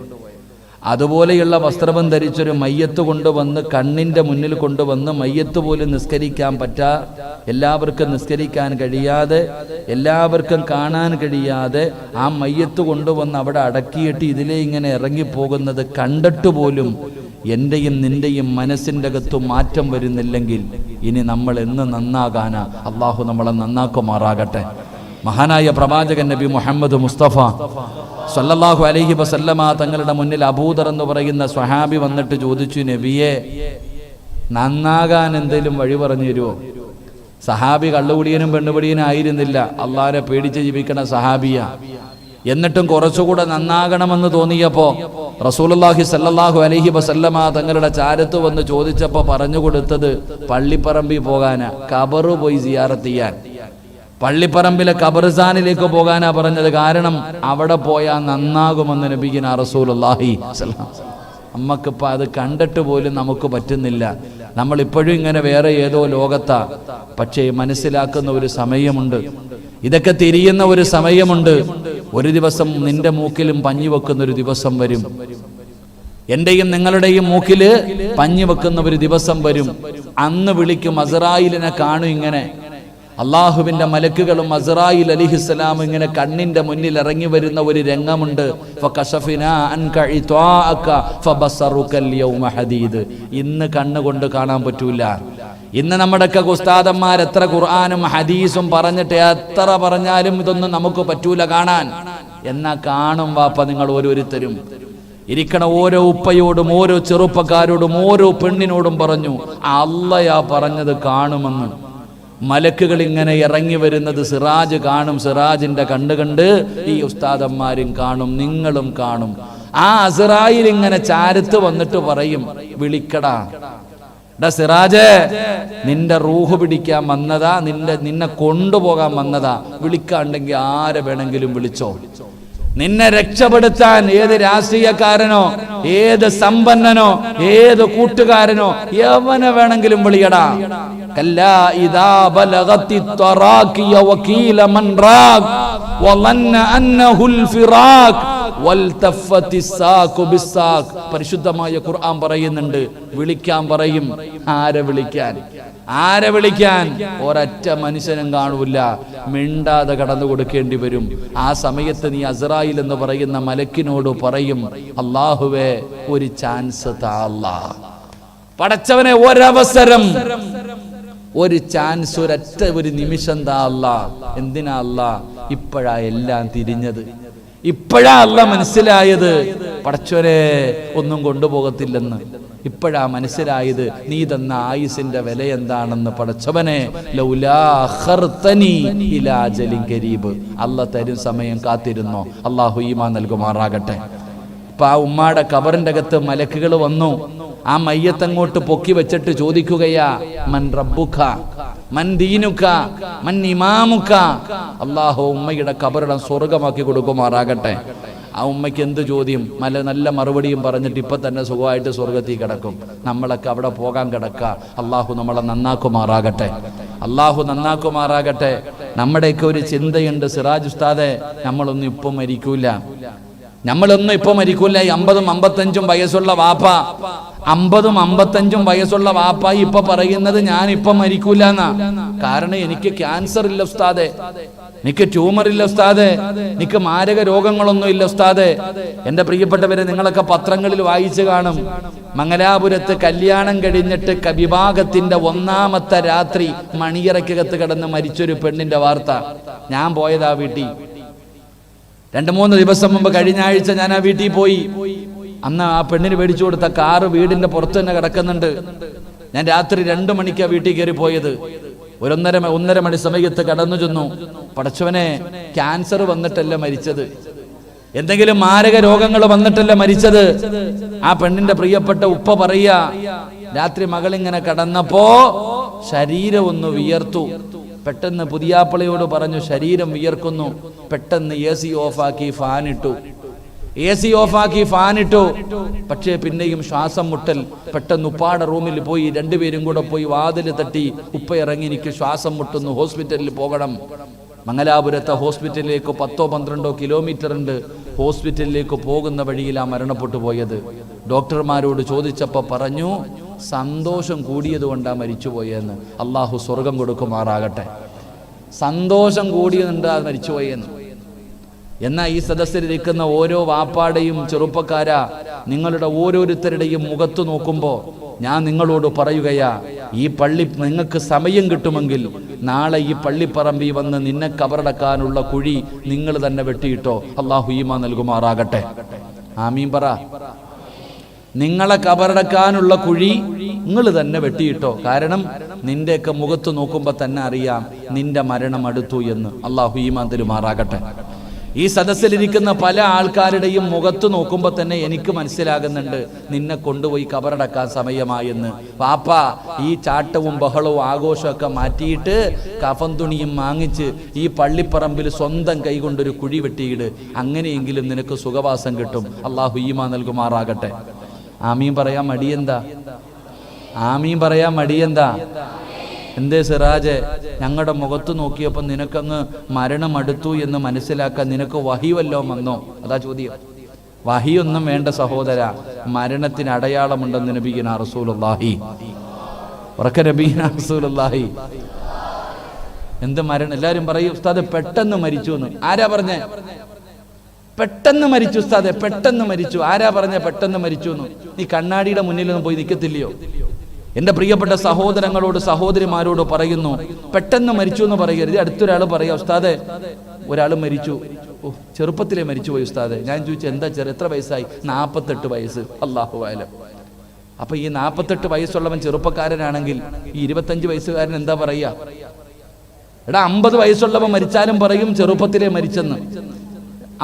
അതുപോലെയുള്ള വസ്ത്രം ധരിച്ചൊരു മയ്യത്ത് കൊണ്ടുവന്ന് കണ്ണിൻ്റെ മുന്നിൽ കൊണ്ടുവന്ന് മയ്യത്ത് പോലും നിസ്കരിക്കാൻ എല്ലാവർക്കും നിസ്കരിക്കാൻ കഴിയാതെ, എല്ലാവർക്കും കാണാൻ കഴിയാതെ ആ മയ്യത്ത് കൊണ്ടുവന്ന് അവിടെ അടക്കിയിട്ട് ഇതിലേ ഇങ്ങനെ ഇറങ്ങിപ്പോകുന്നത് കണ്ടിട്ട് പോലും എൻ്റെയും നിൻ്റെയും മനസ്സിൻ്റെ അകത്ത് മാറ്റം വരുന്നില്ലെങ്കിൽ ഇനി നമ്മൾ എന്ന് നന്നാകാനാ? അള്ളാഹു നമ്മളെ നന്നാക്കുമാറാകട്ടെ. മഹാനായ പ്രവാചകൻ നബി മുഹമ്മദ് മുസ്തഫ സല്ലല്ലാഹു അലൈഹി വസല്ലമ തങ്ങളുടെ മുന്നിൽ അബൂദർ എന്ന് പറയുന്ന സ്വഹാബി വന്നിട്ട് ചോദിച്ചു, നബിയെ, നന്നാകാൻ എന്തെങ്കിലും വഴി പറഞ്ഞു തരുമോ? സഹാബി കള്ളുകുടിയനും പെണ്ണുപിടിയനും ആയിരുന്നില്ല, അള്ളാഹനെ പേടിച്ച് ജീവിക്കണ സഹാബിയ. എന്നിട്ടും കുറച്ചുകൂടെ നന്നാകണമെന്ന് തോന്നിയപ്പോൾ റസൂലുള്ളാഹി സല്ലല്ലാഹു അലൈഹി വസല്ലമ തങ്ങളുടെ ചാരത്ത് വന്ന് ചോദിച്ചപ്പോൾ പറഞ്ഞു കൊടുത്തത് പള്ളിപ്പറമ്പിൽ പോകാനാ, ഖബറ് പോയി സിയാറത്ത് ചെയ്യാൻ. പള്ളിപ്പറമ്പിലെ ഖബർസ്ഥാനിലേക്ക് പോകാനാ പറഞ്ഞത്. കാരണം അവിടെ പോയാൽ നന്നാകുമെന്ന് നബിയിന റസൂലുള്ളാഹി സ്വല്ലല്ലാഹു അലൈഹി വസല്ലം. നമ്മക്കിപ്പോൾ അത് കണ്ടിട്ട് പോലും നമുക്ക് പറ്റുന്നില്ല. നമ്മളിപ്പോഴും ഇങ്ങനെ വേറെ ഏതോ ലോകത്താ. പക്ഷേ മനസ്സിലാക്കുന്ന ഒരു സമയമുണ്ട്, ഇതൊക്കെ തിരിയുന്ന ഒരു സമയമുണ്ട്. ഒരു ദിവസം നിന്റെ മൂക്കിലും പഞ്ഞി വെക്കുന്ന ഒരു ദിവസം വരും, എന്റെയും നിങ്ങളുടെയും മൂക്കില് പഞ്ഞി വെക്കുന്ന ഒരു ദിവസം വരും. അന്ന് വിളിക്കും, അസ്റായിലിനെ കാണും. ഇങ്ങനെ അള്ളാഹുവിന്റെ മലക്കുകളും അസ്റായിൽ അലൈഹിസ്സലാം ഇങ്ങനെ കണ്ണിന്റെ മുന്നിൽ ഇറങ്ങി വരുന്ന ഒരു രംഗമുണ്ട്. ഇന്ന് കണ്ണുകൊണ്ട് കാണാൻ പറ്റൂല. ഇന്ന് നമ്മുടെയൊക്കെ ഉസ്താദന്മാർ എത്ര ഖുർആനും ഹദീസും പറഞ്ഞിട്ട് എത്ര പറഞ്ഞാലും ഇതൊന്നും നമുക്ക് പറ്റൂല കാണാൻ. എന്നാ കാണും വാപ്പ നിങ്ങൾ ഓരോരുത്തരും. ഇരിക്കണ ഓരോ ഉപ്പയോടും ഓരോ ചെറുപ്പക്കാരോടും ഓരോ പെണ്ണിനോടും പറഞ്ഞു, അള്ളയാ പറഞ്ഞത് കാണുമെന്ന്. മലക്കുകൾ ഇങ്ങനെ ഇറങ്ങി വരുന്നത് സിറാജ് കാണും. സിറാജിന്റെ കണ്ട് ഈ ഉസ്താദന്മാരും കാണും, നിങ്ങളും കാണും. ആ അസ്റായിൽ ഇങ്ങനെ ചാരത്ത് വന്നിട്ട് പറയും, വിളിക്കടാ സിറാജേ, നിന്റെ റൂഹ് പിടിക്കാൻ വന്നതാ, നിന്നെ കൊണ്ടുപോകാൻ വന്നതാ. വിളിക്കാണ്ടെങ്കിൽ ആരെ വേണമെങ്കിലും വിളിച്ചോ. നിന്നെ രക്ഷപ്പെടുത്താൻ ഏത് രാഷ്ട്രീയക്കാരനോ ഏത് സമ്പന്നനോ ഏത് കൂട്ടുകാരനോ എവനെ വേണമെങ്കിലും വിളിയടാ. കല്ലാ ഇദാ ബലഗത്തി തറാഖിയ വകീല മൻ റാഖ് വളന്ന അന്നഹുൽ ഫിറാഖ് വൽതഫത്തി സാഖു ബിസാഖ്. പരിശുദ്ധമായ ഖുർആൻ പറയുന്നുണ്ട്, വിളിക്കാൻ പറയും. ആരെ വിളിക്കാൻ? ആരെ വിളിക്കാൻ? ഒരൊറ്റ മനുഷ്യനും കാണൂല. മിണ്ടാതെ കടന്നു കൊടുക്കേണ്ടി വരും. ആ സമയത്ത് നീ അസ്റായിൽ എന്ന് പറയുന്ന മലക്കിനോട് പറയും, അല്ലാഹുവേ ഒരു ചാൻസ് താ അല്ലാഹ്. പടച്ചവനെ ഒരവസരം, ഒരു ചാൻസ്, ഒരൊറ്റ ഒരു നിമിഷം താ അല്ലാഹ്. എന്തിനാ അല്ലാഹ്? ഇപ്പോഴാ എല്ലാം തിരിഞ്ഞത്, ഇപ്പോഴാ അല്ല മനസ്സിലായത് പടച്ചവനെ ഒന്നും കൊണ്ടുപോകത്തില്ലെന്ന്. ഇപ്പോഴാ മനസ്സിലായത് നീ തന്ന ആയുസിന്റെ വില എന്താണെന്ന്. പടച്ചവനെ ലൗലാ അഖർതനി ഇലാ അജലിൻ ഖരീബ്, അല്ലാഹ് തരും സമയം കാത്തിരുന്നോ. അല്ലാഹു ഈമാൻ നൽകുമാറാകട്ടെ. ഇപ്പൊ ആ ഉമ്മാടെ ഖബറിന്റെ അകത്ത് മലക്കുകൾ വന്നു. ആ മയ്യത്തങ്ങോട്ട് പൊക്കി വെച്ചിട്ട് ചോദിക്കുകയാ, മൻ റബ്ബുക, മൻ ദീനുക, മൻ ഇമാമുക. അല്ലാഹു ഉമ്മയുടെ ഖബറിടം സ്വർഗമാക്കി കൊടുക്കുമാറാകട്ടെ. ആ ഉമ്മയ്ക്ക് എന്ത് ചോദ്യം, നല്ല മറുപടിയും പറഞ്ഞിട്ട് ഇപ്പൊ തന്നെ സുഖമായിട്ട് സ്വർഗത്തിൽ കിടക്കും. നമ്മളൊക്കെ അവിടെ പോകാൻ കിടക്ക. അല്ലാഹു നമ്മളെ നന്നാക്കുമാറാകട്ടെ. അല്ലാഹു നന്നാക്കുമാറാകട്ടെ. നമ്മുടെയൊക്കെ ഒരു ചിന്തയുണ്ട്, സിറാജ് ഉസ്താദെ, നമ്മളൊന്നും ഇപ്പൊ മരിക്കൂല, നമ്മളൊന്നും ഇപ്പൊ മരിക്കൂല. 50ഉം 55ഉം വയസ്സുള്ള വാപ്പ, 50ഉം 55ഉം വയസ്സുള്ള വാപ്പ ഇപ്പൊ പറയുന്നത് ഞാൻ ഇപ്പൊ മരിക്കൂല എന്നാ. കാരണം എനിക്ക് ക്യാൻസർ ഇല്ല ഉസ്താദെ, എനിക്ക് ട്യൂമർ ഇല്ല ഉസ്താദെ, എനിക്ക് മാരക രോഗങ്ങളൊന്നും ഇല്ല ഉസ്താദെ. എന്റെ പ്രിയപ്പെട്ടവരെ, നിങ്ങളൊക്കെ പത്രങ്ങളിൽ വായിച്ചു കാണും, മംഗലാപുരത്ത് കല്യാണം കഴിഞ്ഞിട്ട് വിവാഹത്തിന്റെ 1ാമത്തെ രാത്രി മണിയറയ്ക്കകത്ത് കിടന്ന് മരിച്ചൊരു പെണ്ണിന്റെ വാർത്ത. ഞാൻ പോയതാ വീട്ടിൽ. 2-3 ദിവസം മുമ്പ്, കഴിഞ്ഞ ആഴ്ച ഞാൻ ആ വീട്ടിൽ പോയി. അന്ന് ആ പെണ്ണിന് മേടിച്ചു കൊടുത്ത കാറ് വീടിന്റെ പുറത്ത് തന്നെ കിടക്കുന്നുണ്ട്. ഞാൻ രാത്രി 2 മണിക്കാ വീട്ടിൽ കയറി പോയത്. 1-1.5 മണി സമയത്ത് കടന്നു ചെന്നു. പടച്ചവനെ, ക്യാൻസർ വന്നിട്ടല്ല മരിച്ചത്, എന്തെങ്കിലും മാരക രോഗങ്ങൾ വന്നിട്ടല്ല മരിച്ചത്. ആ പെണ്ണിന്റെ പ്രിയപ്പെട്ട ഉപ്പ പറയാ, രാത്രി മകളിങ്ങനെ കടന്നപ്പോ ശരീരം ഒന്ന് വിയർത്തു. പെട്ടെന്ന് പുതിയാപ്പളയോട് പറഞ്ഞു, ശരീരം വിയർക്കുന്നു. പെട്ടെന്ന് AC ഓഫാക്കി ഫാനിട്ടു. AC ഓഫാക്കി ഫാനിട്ടു. പക്ഷേ പിന്നെയും ശ്വാസം മുട്ടൽ. പെട്ടെന്ന് ഉപ്പാടെ റൂമിൽ പോയി, 2 പേരും കൂടെ പോയി വാതിൽ തട്ടി, ഉപ്പ ഇറങ്ങി, എനിക്ക് ശ്വാസം മുട്ടുന്നു, ഹോസ്പിറ്റലിൽ പോകണം. മംഗലാപുരത്തെ ഹോസ്പിറ്റലിലേക്ക് 10-12 കിലോമീറ്റർ ഉണ്ട്. ഹോസ്പിറ്റലിലേക്ക് പോകുന്ന വഴിയിലാണ് മരണപ്പെട്ടു പോയത്. ഡോക്ടർമാരോട് ചോദിച്ചപ്പോൾ പറഞ്ഞു, സന്തോഷം കൂടിയതുകൊണ്ടാണ് മരിച്ചുപോയെന്ന്. അള്ളാഹു സ്വർഗം കൊടുക്കുമാറാകട്ടെ. സന്തോഷം കൂടിയതുകൊണ്ടാണ് മരിച്ചുപോയെന്ന്. എന്നാൽ ഈ സദസ്സിലിരിക്കുന്ന ഓരോ വാപ്പാടെയും ചെറുപ്പക്കാരാ, നിങ്ങളുടെ ഓരോരുത്തരുടെയും മുഖത്ത് നോക്കുമ്പോൾ ഞാൻ നിങ്ങളോട് പറയുകയാ, ഈ പള്ളി നിങ്ങൾക്ക് സമയം കിട്ടുമെങ്കിൽ നാളെ ഈ പള്ളിപ്പറമ്പിൽ വന്ന് നിന്നെ കബറടക്കാനുള്ള കുഴി നിങ്ങൾ തന്നെ വെട്ടിയിട്ടോ. അള്ളാഹു ഈമാൻ നൽകുമാറാകട്ടെ. ആമീൻ പറ. നിങ്ങളെ കബറടക്കാനുള്ള കുഴി നിങ്ങൾ തന്നെ വെട്ടിയിട്ടോ. കാരണം നിന്റെയൊക്കെ മുഖത്ത് നോക്കുമ്പോൾ തന്നെ അറിയാം നിന്റെ മരണം അടുത്തു എന്ന്. അള്ളാഹു ഈമാൻ തരുമാറാകട്ടെ. ഈ സദസ്സിലിരിക്കുന്ന പല ആൾക്കാരുടെയും മുഖത്ത് നോക്കുമ്പോൾ തന്നെ എനിക്ക് മനസ്സിലാകുന്നുണ്ട് നിന്നെ കൊണ്ടുപോയി കബറടക്കാൻ സമയമായെന്ന്. പാപ്പ, ഈ ചാട്ടവും ബഹളവും ആഘോഷമൊക്കെ മാറ്റിയിട്ട് കഫൻ തുണിയും വാങ്ങിച്ച് ഈ പള്ളിപ്പറമ്പിൽ സ്വന്തം കൈകൊണ്ടൊരു കുഴി വെട്ടിയിട്. അങ്ങനെയെങ്കിലും നിനക്ക് സുഖവാസം കിട്ടും. അള്ളാഹു ഈമാൻ നൽകുമാറാകട്ടെ. ആമീൻ പറയാൻ മടിയെന്താ? ആമീൻ പറയാൻ മടിയെന്താ? എന്തേ സിറാജെ, ഞങ്ങളുടെ മുഖത്ത് നോക്കിയപ്പോൾ നിനക്കങ്ങ് മരണം അടുത്തു എന്ന് മനസ്സിലാക്കാൻ നിനക്ക് വഹി വല്ലോം വന്നോ? അതാ ചോദ്യം. വഹിയൊന്നും വേണ്ട സഹോദര, മരണത്തിന് അടയാളമുണ്ടെന്ന് നബിയുനാ റസൂലുള്ളാഹി. ഉറക്കെ നബിയുനാ റസൂലുള്ളാഹി. എന്ത് മരണം? എല്ലാവരും പറയും ഉസ്താദ് പെട്ടെന്ന് മരിച്ചു എന്ന്. ആരാ പറഞ്ഞേ പെട്ടെന്ന് മരിച്ചു ഉസ്താദെ? പെട്ടെന്ന് മരിച്ചു. ആരാ പറഞ്ഞ പെട്ടെന്ന് മരിച്ചു എന്ന്? നീ കണ്ണാടിയുടെ മുന്നിലൊന്നും പോയി നിൽക്കത്തില്ലയോ? എൻ്റെ പ്രിയപ്പെട്ട സഹോദരങ്ങളോട് സഹോദരിമാരോട് പറയുന്നു, പെട്ടെന്ന് മരിച്ചു എന്ന് പറയരുത്. അടുത്തൊരാൾ പറയാ, ഉസ്താദെ ഒരാൾ മരിച്ചു, ചെറുപ്പത്തിലേ മരിച്ചുപോയി ഉസ്താദെ. ഞാൻ ചോദിച്ചു എന്താ എത്ര വയസ്സായി? 48 വയസ്സ്. അല്ലാഹു അഅലം. അപ്പൊ ഈ 48 വയസ്സുള്ളവൻ ചെറുപ്പക്കാരനാണെങ്കിൽ ഈ 25 വയസ്സുകാരൻ എന്താ പറയാ? എടാ 50 വയസ്സുള്ളവൻ മരിച്ചാലും പറയും ചെറുപ്പത്തിലേ മരിച്ചെന്ന്.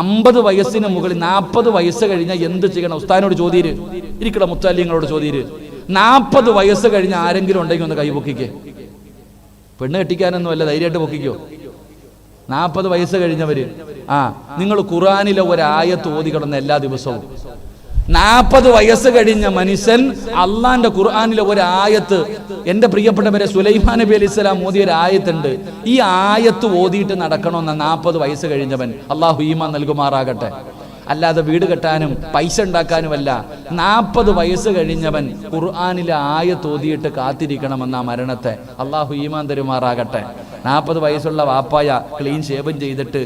50 വയസ്സിന് മുകളിൽ 40 വയസ്സ് കഴിഞ്ഞാൽ എന്ത് ചെയ്യണം? ഉസ്താദിനോട് ചോദ്യര് ഇരിക്കട, മുത്താലിങ്ങളോട് ചോദ്യര്. 40 വയസ്സ് കഴിഞ്ഞ ആരെങ്കിലും ഉണ്ടെങ്കിൽ ഒന്ന് കൈ പൊക്കിക്കേ. പെണ്ണ് കെട്ടിക്കാനൊന്നും അല്ല, ധൈര്യമായിട്ട് പൊക്കിക്കോ. 40 വയസ്സ് കഴിഞ്ഞവര്. നിങ്ങൾ ഖുർആനിലെ ഒരായത്ത് ഓതി കിടന്ന എല്ലാ ദിവസവും. 40 വയസ്സ് കഴിഞ്ഞ മനുഷ്യൻ അള്ളാന്റെ ഖുർആനിലെ ഒരായത്ത്, എന്റെ പ്രിയപ്പെട്ടവരെ, സുലൈമാൻ നബി അലൈഹി സ്വലാം ഓതിയ ഒരു ആയത്തുണ്ട്. ഈ ആയത്ത് ഓതിയിട്ട് നടക്കണമെന്ന 40 വയസ്സ് കഴിഞ്ഞവൻ. അള്ളാഹു ഈമാൻ നൽകുമാറാകട്ടെ. അല്ലാതെ വീട് കെട്ടാനും പൈസ ഉണ്ടാക്കാനുമല്ല. 40 വയസ്സ് കഴിഞ്ഞവൻ ഖുർആനിലെ ആയത്ത് ഓതിയിട്ട് കാത്തിരിക്കണമെന്ന മരണത്തെ. അള്ളാഹു ഈമാൻ തരുമാറാകട്ടെ. 40 വയസ്സുള്ള വാപ്പായ ക്ലീൻ ഷേവൻ ചെയ്തിട്ട്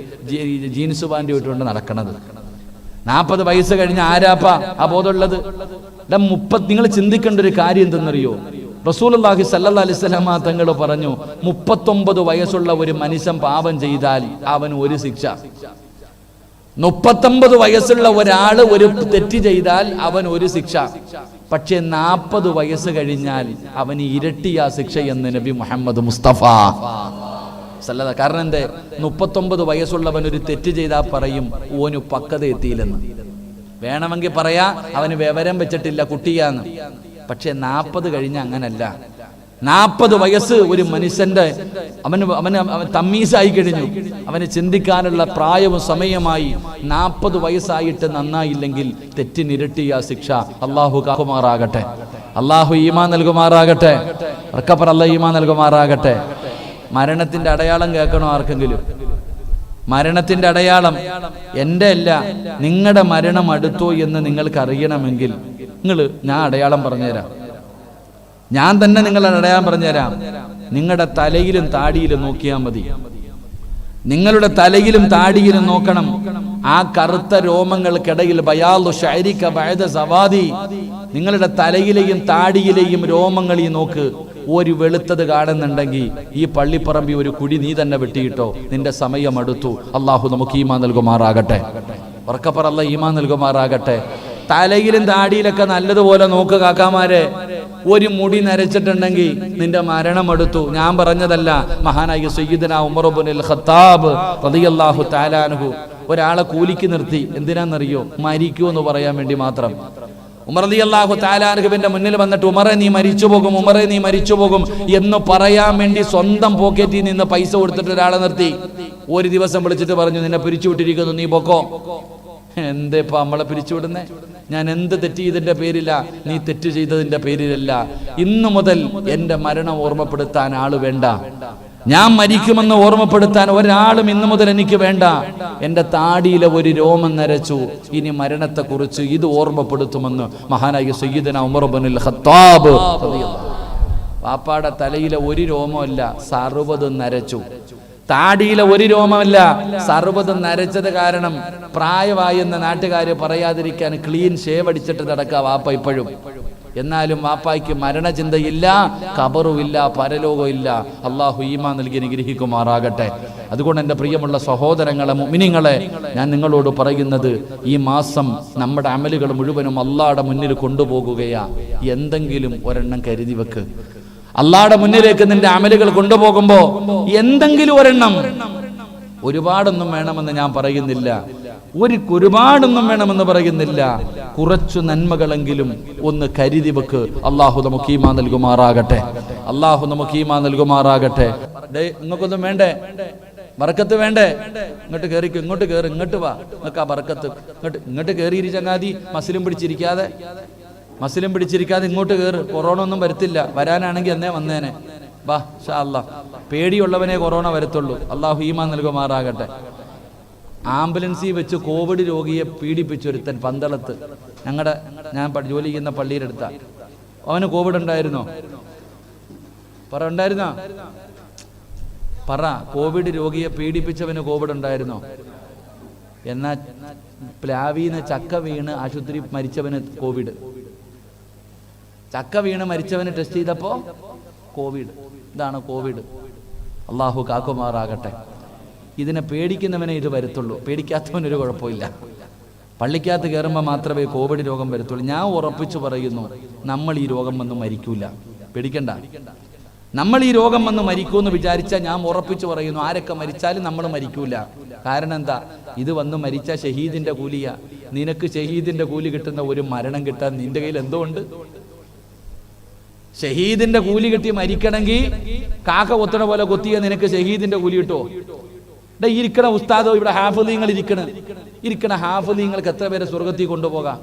ജീൻസ് പാൻറ് ഇട്ടുകൊണ്ട് നടക്കണത്. 40 വയസ്സ് കഴിഞ്ഞ ആരാപ്പ അബോധമുള്ളത്? നിങ്ങൾ ചിന്തിക്കേണ്ട ഒരു കാര്യം എന്തെന്നറിയോ? റസൂലുള്ളാഹി സ്വല്ലല്ലാഹി അലൈഹി വസല്ലം തങ്ങൾ പറഞ്ഞു, 39 വയസ്സുള്ള ഒരു മനുഷ്യൻ പാപം ചെയ്താൽ അവന് ഒരു ശിക്ഷ. 39 വയസ്സുള്ള ഒരാൾ ഒരു തെറ്റ് ചെയ്താൽ അവൻ ഒരു ശിക്ഷ. പക്ഷെ 40 വയസ്സ് കഴിഞ്ഞാൽ അവന് ഇരട്ടിയാ ശിക്ഷ എന്ന് നബി മുഹമ്മദ് മുസ്തഫ സല്ലല്ലാഹു. കാരണം എന്തേ? 39 വയസ്സുള്ളവൻ ഒരു തെറ്റ് ചെയ്താൽ പറയും ഓന് പക്വത എത്തിയില്ലെന്ന്. വേണമെങ്കിൽ പറയാ അവന് വിവരം വെച്ചിട്ടില്ല, കുട്ടിയാന്ന്. പക്ഷെ 40 കഴിഞ്ഞ അങ്ങനല്ല. 40 വയസ്സ് ഒരു മനുഷ്യന്റെ അവന് തമ്മീസായി കഴിഞ്ഞു. അവന് ചിന്തിക്കാനുള്ള പ്രായവും സമയമായി. 40 വയസ്സായിട്ട് നന്നായില്ലെങ്കിൽ തെറ്റിനിരട്ടിയ ശിക്ഷ. അള്ളാഹു കാക്കുമാറാകട്ടെ. അള്ളാഹു ഈമാൻ നൽകുമാറാകട്ടെ. അർക്കപ്പർ അല്ലാഹു ഈമാൻ നൽകുമാറാകട്ടെ. മരണത്തിന്റെ അടയാളം കേൾക്കണോ ആർക്കെങ്കിലും? മരണത്തിന്റെ അടയാളം എൻ്റെ അല്ല, നിങ്ങളുടെ മരണം അടുത്തോ എന്ന് നിങ്ങൾക്ക് അറിയണമെങ്കിൽ ഞാൻ അടയാളം പറഞ്ഞുതരാം. ഞാൻ തന്നെ നിങ്ങളുടെ അടയാളം പറഞ്ഞുതരാം. നിങ്ങളുടെ തലയിലും താടിയിലും നോക്കിയാൽ മതി. നിങ്ങളുടെ തലയിലും താടിയിലും നോക്കണം. ആ കറുത്ത രോമങ്ങൾക്കിടയിൽ ബയാദു ശഅരിക ബഅദ സവാദി, നിങ്ങളുടെ തലയിലെയും താടിയിലെയും രോമങ്ങളിൽ നോക്ക്. ഒരു വെളുത്തത് കാണുന്നുണ്ടെങ്കിൽ ഈ പള്ളിപ്പറമ്പിൽ ഒരു കുഴി നീ തന്നെ വെട്ടിയിട്ടോ. നിന്റെ സമയം അടുത്തു. അള്ളാഹു നമുക്ക് ഈമാൻ നൽകുമാറാകട്ടെ. ഉറക്കപ്പറ അല്ലാഹു ഈമാൻ നൽകുമാറാകട്ടെ. തലയിലും താടിയിലൊക്കെ നല്ലതുപോലെ നോക്ക് കാക്കാമാരെ. ഒരു മുടി നരച്ചിട്ടുണ്ടെങ്കിൽ നിന്റെ മരണം എടുത്തു. ഞാൻ പറഞ്ഞതല്ല, മഹാനായ സയ്യിദുനാ ഉമർ ഇബ്നുൽ ഖത്താബ് റളിയല്ലാഹു തആല അൻഹു ഒരാളെ കൂലിക്ക് നിർത്തി. എന്തിനാണെന്നറിയോ? മരിക്കൂ എന്ന് പറയാൻ വേണ്ടി മാത്രം. ഉമർ റളിയല്ലാഹു തആല അൻഹുവിന്റെ മുന്നിൽ വന്നിട്ട് ഉമറെ നീ മരിച്ചു പോകും, ഉമറെ നീ മരിച്ചു പോകും എന്ന് പറയാൻ വേണ്ടി സ്വന്തം പോക്കറ്റിൽ നിന്ന് പൈസ കൊടുത്തിട്ട് ഒരാളെ നിർത്തി. ഒരു ദിവസം വിളിച്ചിട്ട് പറഞ്ഞു, നിന്നെ പിരിച്ചുവിട്ടിരിക്കുന്നു, നീ പൊക്കോ. എന്തേപ്പാ നമ്മളെ പിരിച്ചുവിടുന്നേ? ഞാൻ എന്ത് തെറ്റ് ചെയ്തതിന്റെ പേരില്ല, നീ തെറ്റ് ചെയ്തതിന്റെ പേരിലല്ല. ഇന്നു മുതൽ എന്റെ മരണം ഓർമ്മപ്പെടുത്താൻ ആള് വേണ്ട. ഞാൻ മരിക്കുമെന്ന് ഓർമ്മപ്പെടുത്താൻ ഒരാളും ഇന്നു മുതൽ എനിക്ക് വേണ്ട. എന്റെ താടിയിലെ ഒരു രോമം നരച്ചു, ഇനി മരണത്തെക്കുറിച്ച് ഇത് ഓർമ്മപ്പെടുത്തുമെന്ന് മഹാനായ സയ്യിദന ഉമർ ഇബ്നുൽ ഖത്താബ്. വാപ്പാടെ തലയിലെ ഒരു രോമമല്ല, 60 നരച്ചു. താടിയിലെ ഒരു രോമമല്ല, 60 നരച്ചത് കാരണം പ്രായമായി എന്ന് നാട്ടുകാര് പറയാതിരിക്കാൻ ക്ലീൻ ഷേവ് അടിച്ചിട്ട് നടക്കുക വാപ്പ ഇപ്പോഴും. എന്നാലും വാപ്പായ്ക്ക് മരണചിന്തയില്ല, ഖബറുമില്ല, പരലോകമില്ല. അള്ളാഹു ഈമാൻ നൽകി അനുഗ്രഹിക്കുമാറാകട്ടെ. അതുകൊണ്ട് എൻ്റെ പ്രിയമുള്ള സഹോദരങ്ങളെ, മുഅ്മിനീങ്ങളെ, ഞാൻ നിങ്ങളോട് പറയുന്നത്, ഈ മാസം നമ്മുടെ അമലുകൾ മുഴുവനും അള്ളാഹുടെ മുന്നിൽ കൊണ്ടുപോകുകയാ. എന്തെങ്കിലും ഒരെണ്ണം കരുതി വെക്ക്. അള്ളാഹുടെ മുന്നിലേക്ക് നിന്റെ അമലുകൾ കൊണ്ടുപോകുമ്പോ എന്തെങ്കിലും ഒരെണ്ണം, ഒരുപാടൊന്നും വേണമെന്ന് ഞാൻ പറയുന്നില്ല, ഒരുപാടൊന്നും വേണമെന്ന് പറയുന്നില്ല, കുറച്ചു നന്മകളെങ്കിലും ഒന്ന് കരുതി വെക്ക്. അള്ളാഹു നമുക്ക് ഈമാൻ നൽകുമാറാകട്ടെ. അള്ളാഹു നമുക്ക് ഈമാൻ നൽകുമാറാകട്ടെ. നിങ്ങൾക്കൊന്നും വേണ്ടേ? ബർക്കത്ത് വേണ്ടേ? ഇങ്ങോട്ട് കയറിക്കോ, ഇങ്ങോട്ട് കയറി, ഇങ്ങോട്ട് വാ. നിങ്ങൾക്ക് ആ ബർക്കത്ത് ഇങ്ങോട്ട് കയറിയിരി ചങ്ങാതി. മസ്ലിം പിടിച്ചിരിക്കാതെ ഇങ്ങോട്ട് കയറ്. കൊറോണ ഒന്നും വരത്തില്ല. വരാനാണെങ്കിൽ എന്നേ വന്നേനെ. വാ ഇൻഷാ അല്ലാഹ്. പേടിയുള്ളവനെ കൊറോണ വരത്തുള്ളൂ. അള്ളാഹു ഈമാൻ നൽകുമാറാകട്ടെ. ആംബുലൻസിൽ വെച്ച് കോവിഡ് രോഗിയെ പീഡിപ്പിച്ചൊരുത്തൻ പന്തളത്ത്, ഞാൻ ജോലി ചെയ്യുന്ന പള്ളിയുടെ അടുത്ത. അവന് കോവിഡ് ഉണ്ടായിരുന്നോ? ഉണ്ടായിരുന്നോ? കോവിഡ് രോഗിയെ പീഡിപ്പിച്ചവന് കോവിഡ് ഉണ്ടായിരുന്നോ? എന്നാ പ്ലാവീന്ന് ചക്ക വീണ് ആശുപത്രി മരിച്ചവന് കോവിഡ്. ചക്ക വീണ് മരിച്ചവന് ടെസ്റ്റ് ചെയ്തപ്പോ കോവിഡ്. ഇതാണ് കോവിഡ്. അള്ളാഹു കാക്കുമാറാകട്ടെ. ഇതിനെ പേടിക്കുന്നവനെ ഇത് വരത്തുള്ളൂ, പേടിക്കാത്തവനൊരു കുഴപ്പമില്ല. പള്ളിക്കകത്ത് കയറുമ്പോൾ മാത്രമേ കോവിഡ് രോഗം വരത്തുള്ളൂ. ഞാൻ ഉറപ്പിച്ചു പറയുന്നു, നമ്മൾ ഈ രോഗം വന്ന് മരിക്കൂല. പേടിക്കണ്ട. നമ്മൾ ഈ രോഗം വന്ന് മരിക്കൂന്ന് വിചാരിച്ചാൽ ഞാൻ ഉറപ്പിച്ചു പറയുന്നു, ആരൊക്കെ മരിച്ചാലും നമ്മൾ മരിക്കൂല. കാരണം എന്താ? ഇത് വന്ന് മരിച്ച ഷഹീദിന്റെ കൂലിയാ. നിനക്ക് ഷഹീദിന്റെ കൂലി കിട്ടുന്ന ഒരു മരണം കിട്ടാൻ നിന്റെ കയ്യിൽ എന്തോ ഉണ്ട്? ഷഹീദിന്റെ കൂലി കിട്ടി മരിക്കണമെങ്കിൽ കാക്ക കൊത്തണ പോലെ കൊത്തിയ നിനക്ക് ഷഹീദിന്റെ കൂലി കിട്ടുമോ? ഇരിക്കണ ഉസ്താദോ, ഇവിടെ ഹാഫിളീങ്ങൾ ഇരിക്കണ ഹാഫിളീങ്ങൾക്ക് എത്ര പേരെ സ്വർഗത്തിൽ കൊണ്ടുപോകാം?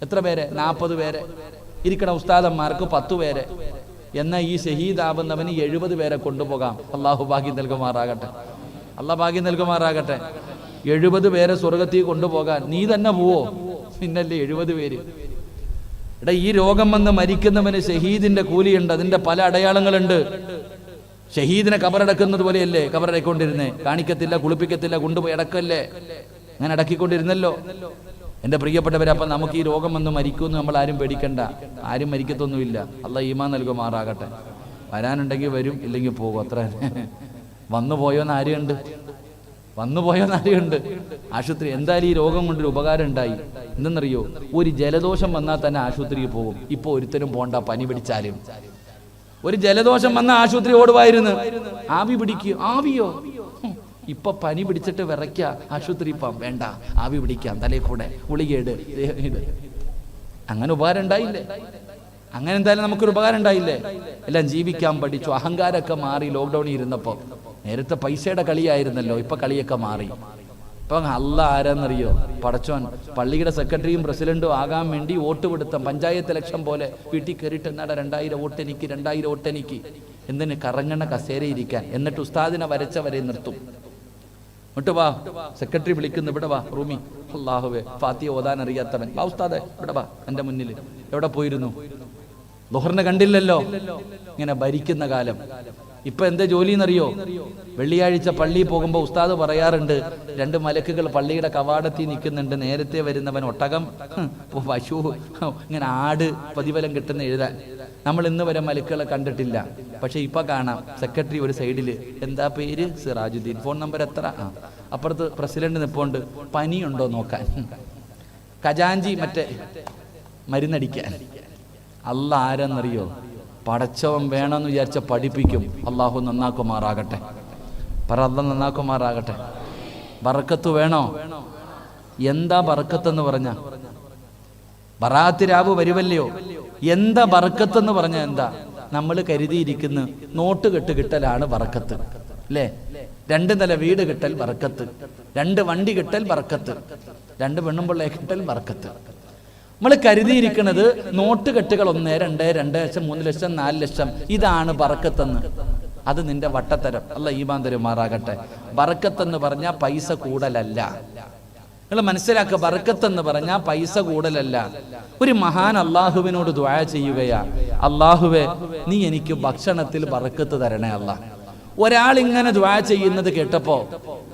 എത്ര പേരെ? 40 പേരെ. ഇരിക്കണ ഉസ്താദന്മാർക്ക് 10 പേരെ. എന്നാൽ ഈ ഷഹീദാവുന്നവന് 70 പേരെ കൊണ്ടുപോകാം. അള്ളാഹു ഭാഗ്യം നൽകുമാറാകട്ടെ. 70 പേരെ സ്വർഗത്തിൽ കൊണ്ടുപോകാൻ നീ തന്നെ പോവോ? പിന്നല്ലേ 70 പേര്. ഈ രോഗം വന്ന് മരിക്കുന്നവന് ഷഹീദിന്റെ കൂലിയുണ്ട്. അതിന്റെ പല അടയാളങ്ങളുണ്ട്. ഷഹീദിനെ കബറടക്കുന്നത് പോലെയല്ലേ കബറടക്കൊണ്ടിരുന്നേ? കാണിക്കത്തില്ല, കുളിപ്പിക്കത്തില്ല, കൊണ്ടുപോയി അടക്കല്ലേ? അങ്ങനെ അടക്കിക്കൊണ്ടിരുന്നല്ലോ. എൻ്റെ പ്രിയപ്പെട്ടവരെ, അപ്പം നമുക്ക് ഈ രോഗം വന്ന് മരിക്കുമെന്ന് നമ്മൾ ആരും പേടിക്കണ്ട. ആരും മരിക്കത്തൊന്നുമില്ല. അള്ളാഹ് ഈമാൻ നൽകുമാറാകട്ടെ. വരാനുണ്ടെങ്കിൽ വരും, ഇല്ലെങ്കിൽ പോകും. അത്ര വന്നു പോയോന്ന് ആരുണ്ട്? ആശുപത്രി എന്തായാലും ഈ രോഗം കൊണ്ടൊരു ഉപകാരം ഉണ്ടായി. എന്തെന്നറിയോ? ഒരു ജലദോഷം വന്നാൽ തന്നെ ആശുപത്രിക്ക് പോകും. ഇപ്പൊ ഒരുത്തരും പോണ്ട. പനി പിടിച്ചാലും ഒരു ജലദോഷം വന്ന ആശുപത്രി ഓടുവായിരുന്നു. ആവി പിടിക്കുക. ആവിയോ? ഇപ്പൊ പനി പിടിച്ചിട്ട് വിറയ്ക്ക, ആശുപത്രി ഇപ്പം വേണ്ട, ആവി പിടിക്കാം, തലയിൽ കൂടെ ഗുളികേട്. അങ്ങനെ ഉപകാരം ഉണ്ടായില്ലേ? അങ്ങനെ എന്തായാലും നമുക്കൊരു ഉപകാരം ഉണ്ടായില്ലേ? എല്ലാം ജീവിക്കാൻ പഠിച്ചു. അഹങ്കാരമൊക്കെ മാറി. ലോക്ക്ഡൌണിൽ ഇരുന്നപ്പോ നേരത്തെ പൈസയുടെ കളിയായിരുന്നല്ലോ, ഇപ്പൊ കളിയൊക്കെ മാറി. ഇപ്പൊ അള്ളാഹ് ആരാന്നറിയോ? പടച്ചോൻ. പള്ളിയുടെ സെക്രട്ടറിയും പ്രസിഡന്റും ആകാൻ വേണ്ടി വോട്ട് കൊടുത്ത പഞ്ചായത്ത് ഇലക്ഷൻ പോലെ വീട്ടിൽ കയറിയിട്ട് എന്നാട 2000 വോട്ട് എനിക്ക് എന്തിന്? കറങ്ങണ കസേര ഇരിക്കാൻ. എന്നിട്ട് ഉസ്താദിനെ വരച്ചവരെ നിർത്തും. ഇങ്ങോട്ട് വാ, സെക്രട്ടറി വിളിക്കുന്നു, ഇവിടെ വാ റൂമി. അല്ലാഹുവേ, ഫാത്തിഹ ഓതാൻ അറിയാത്തവൻ, വാ ഉസ്താദെ ഇവിടെ വാ, എന്റെ മുന്നിൽ. എവിടെ പോയിരുന്നു? ദുഹറിനെ കണ്ടില്ലല്ലോ. ഇങ്ങനെ ഭരിക്കുന്ന കാലം. ഇപ്പൊ എന്താ ജോലി എന്നറിയോ? വെള്ളിയാഴ്ച പള്ളിയിൽ പോകുമ്പോ ഉസ്താദ് പറയാറുണ്ട്, 2 മലക്കുകൾ പള്ളിയുടെ കവാടത്തിൽ നിൽക്കുന്നുണ്ട്. നേരത്തെ വരുന്നവൻ ഒട്ടകം, പശു, ഇങ്ങനെ ആട് പ്രതിഫലം കിട്ടുന്ന എഴുതാൻ. നമ്മൾ ഇന്ന് വരെ മലക്കുകളെ കണ്ടിട്ടില്ല. പക്ഷെ ഇപ്പൊ കാണാം. സെക്രട്ടറി ഒരു സൈഡില്, എന്താ പേര്? സിറാജുദ്ദീൻ. ഫോൺ നമ്പർ എത്ര? അപ്പുറത്ത് പ്രസിഡന്റ് നിപ്പോണ്ട്, പനിയുണ്ടോ നോക്കാൻ. ഖജാൻജി മറ്റേ മരുന്നടിക്കാൻ. അള്ളാഹ് ആരെന്നറിയോ? പടച്ചവൻ വേണമെന്ന് വിചാരിച്ച പഠിപ്പിക്കും. അള്ളാഹു നന്നാക്കുമാറാകട്ടെ. അള്ളാഹ് നന്നാക്കുമാറാകട്ടെ. ബർക്കത്ത് വേണോ? എന്താ ബർക്കത്തെന്ന് പറഞ്ഞ? ബറാത്ത് രാവ് വരുവല്ലയോ? എന്താ ബർക്കത്തെന്ന് പറഞ്ഞ? എന്താ നമ്മൾ കരുതിയിരിക്കുന്ന നോട്ട് കെട്ട് കിട്ടലാണ് ബർക്കത്ത്, അല്ലേ? 2 നില വീട് കിട്ടൽ ബർക്കത്ത്, 2 വണ്ടി കിട്ടൽ ബർക്കത്ത്, 2 പെണ്ണുമ്പിള്ളയെ കിട്ടൽ ബർക്കത്ത്. നമ്മൾ കരുതിയിരിക്കുന്നത് നോട്ട് കെട്ടുകൾ 1, 2, 2 ലക്ഷം, 3 ലക്ഷം, 4 ലക്ഷം, ഇതാണ് ബർക്കത്തെന്ന്. അത് നിന്റെ വട്ടത്തരം. അല്ലാഹ് ഈമാൻ തരുമാറാകട്ടെ. ബറക്കത്തെന്ന് പറഞ്ഞാൽ പൈസ കൂടലല്ല. നിങ്ങൾ മനസ്സിലാക്കുക, ബറക്കത്തെന്ന് പറഞ്ഞാൽ പൈസ കൂടലല്ല. ഒരു മഹാൻ അള്ളാഹുവിനോട് ദുആ ചെയ്യുകയാ, അള്ളാഹുവേ നീ എനിക്ക് ഭക്ഷണത്തിൽ ബറക്കത്ത് തരണേ അല്ലാ. ഒരാൾ ഇങ്ങനെ ദുആ ചെയ്യുന്നത് കേട്ടപ്പോ,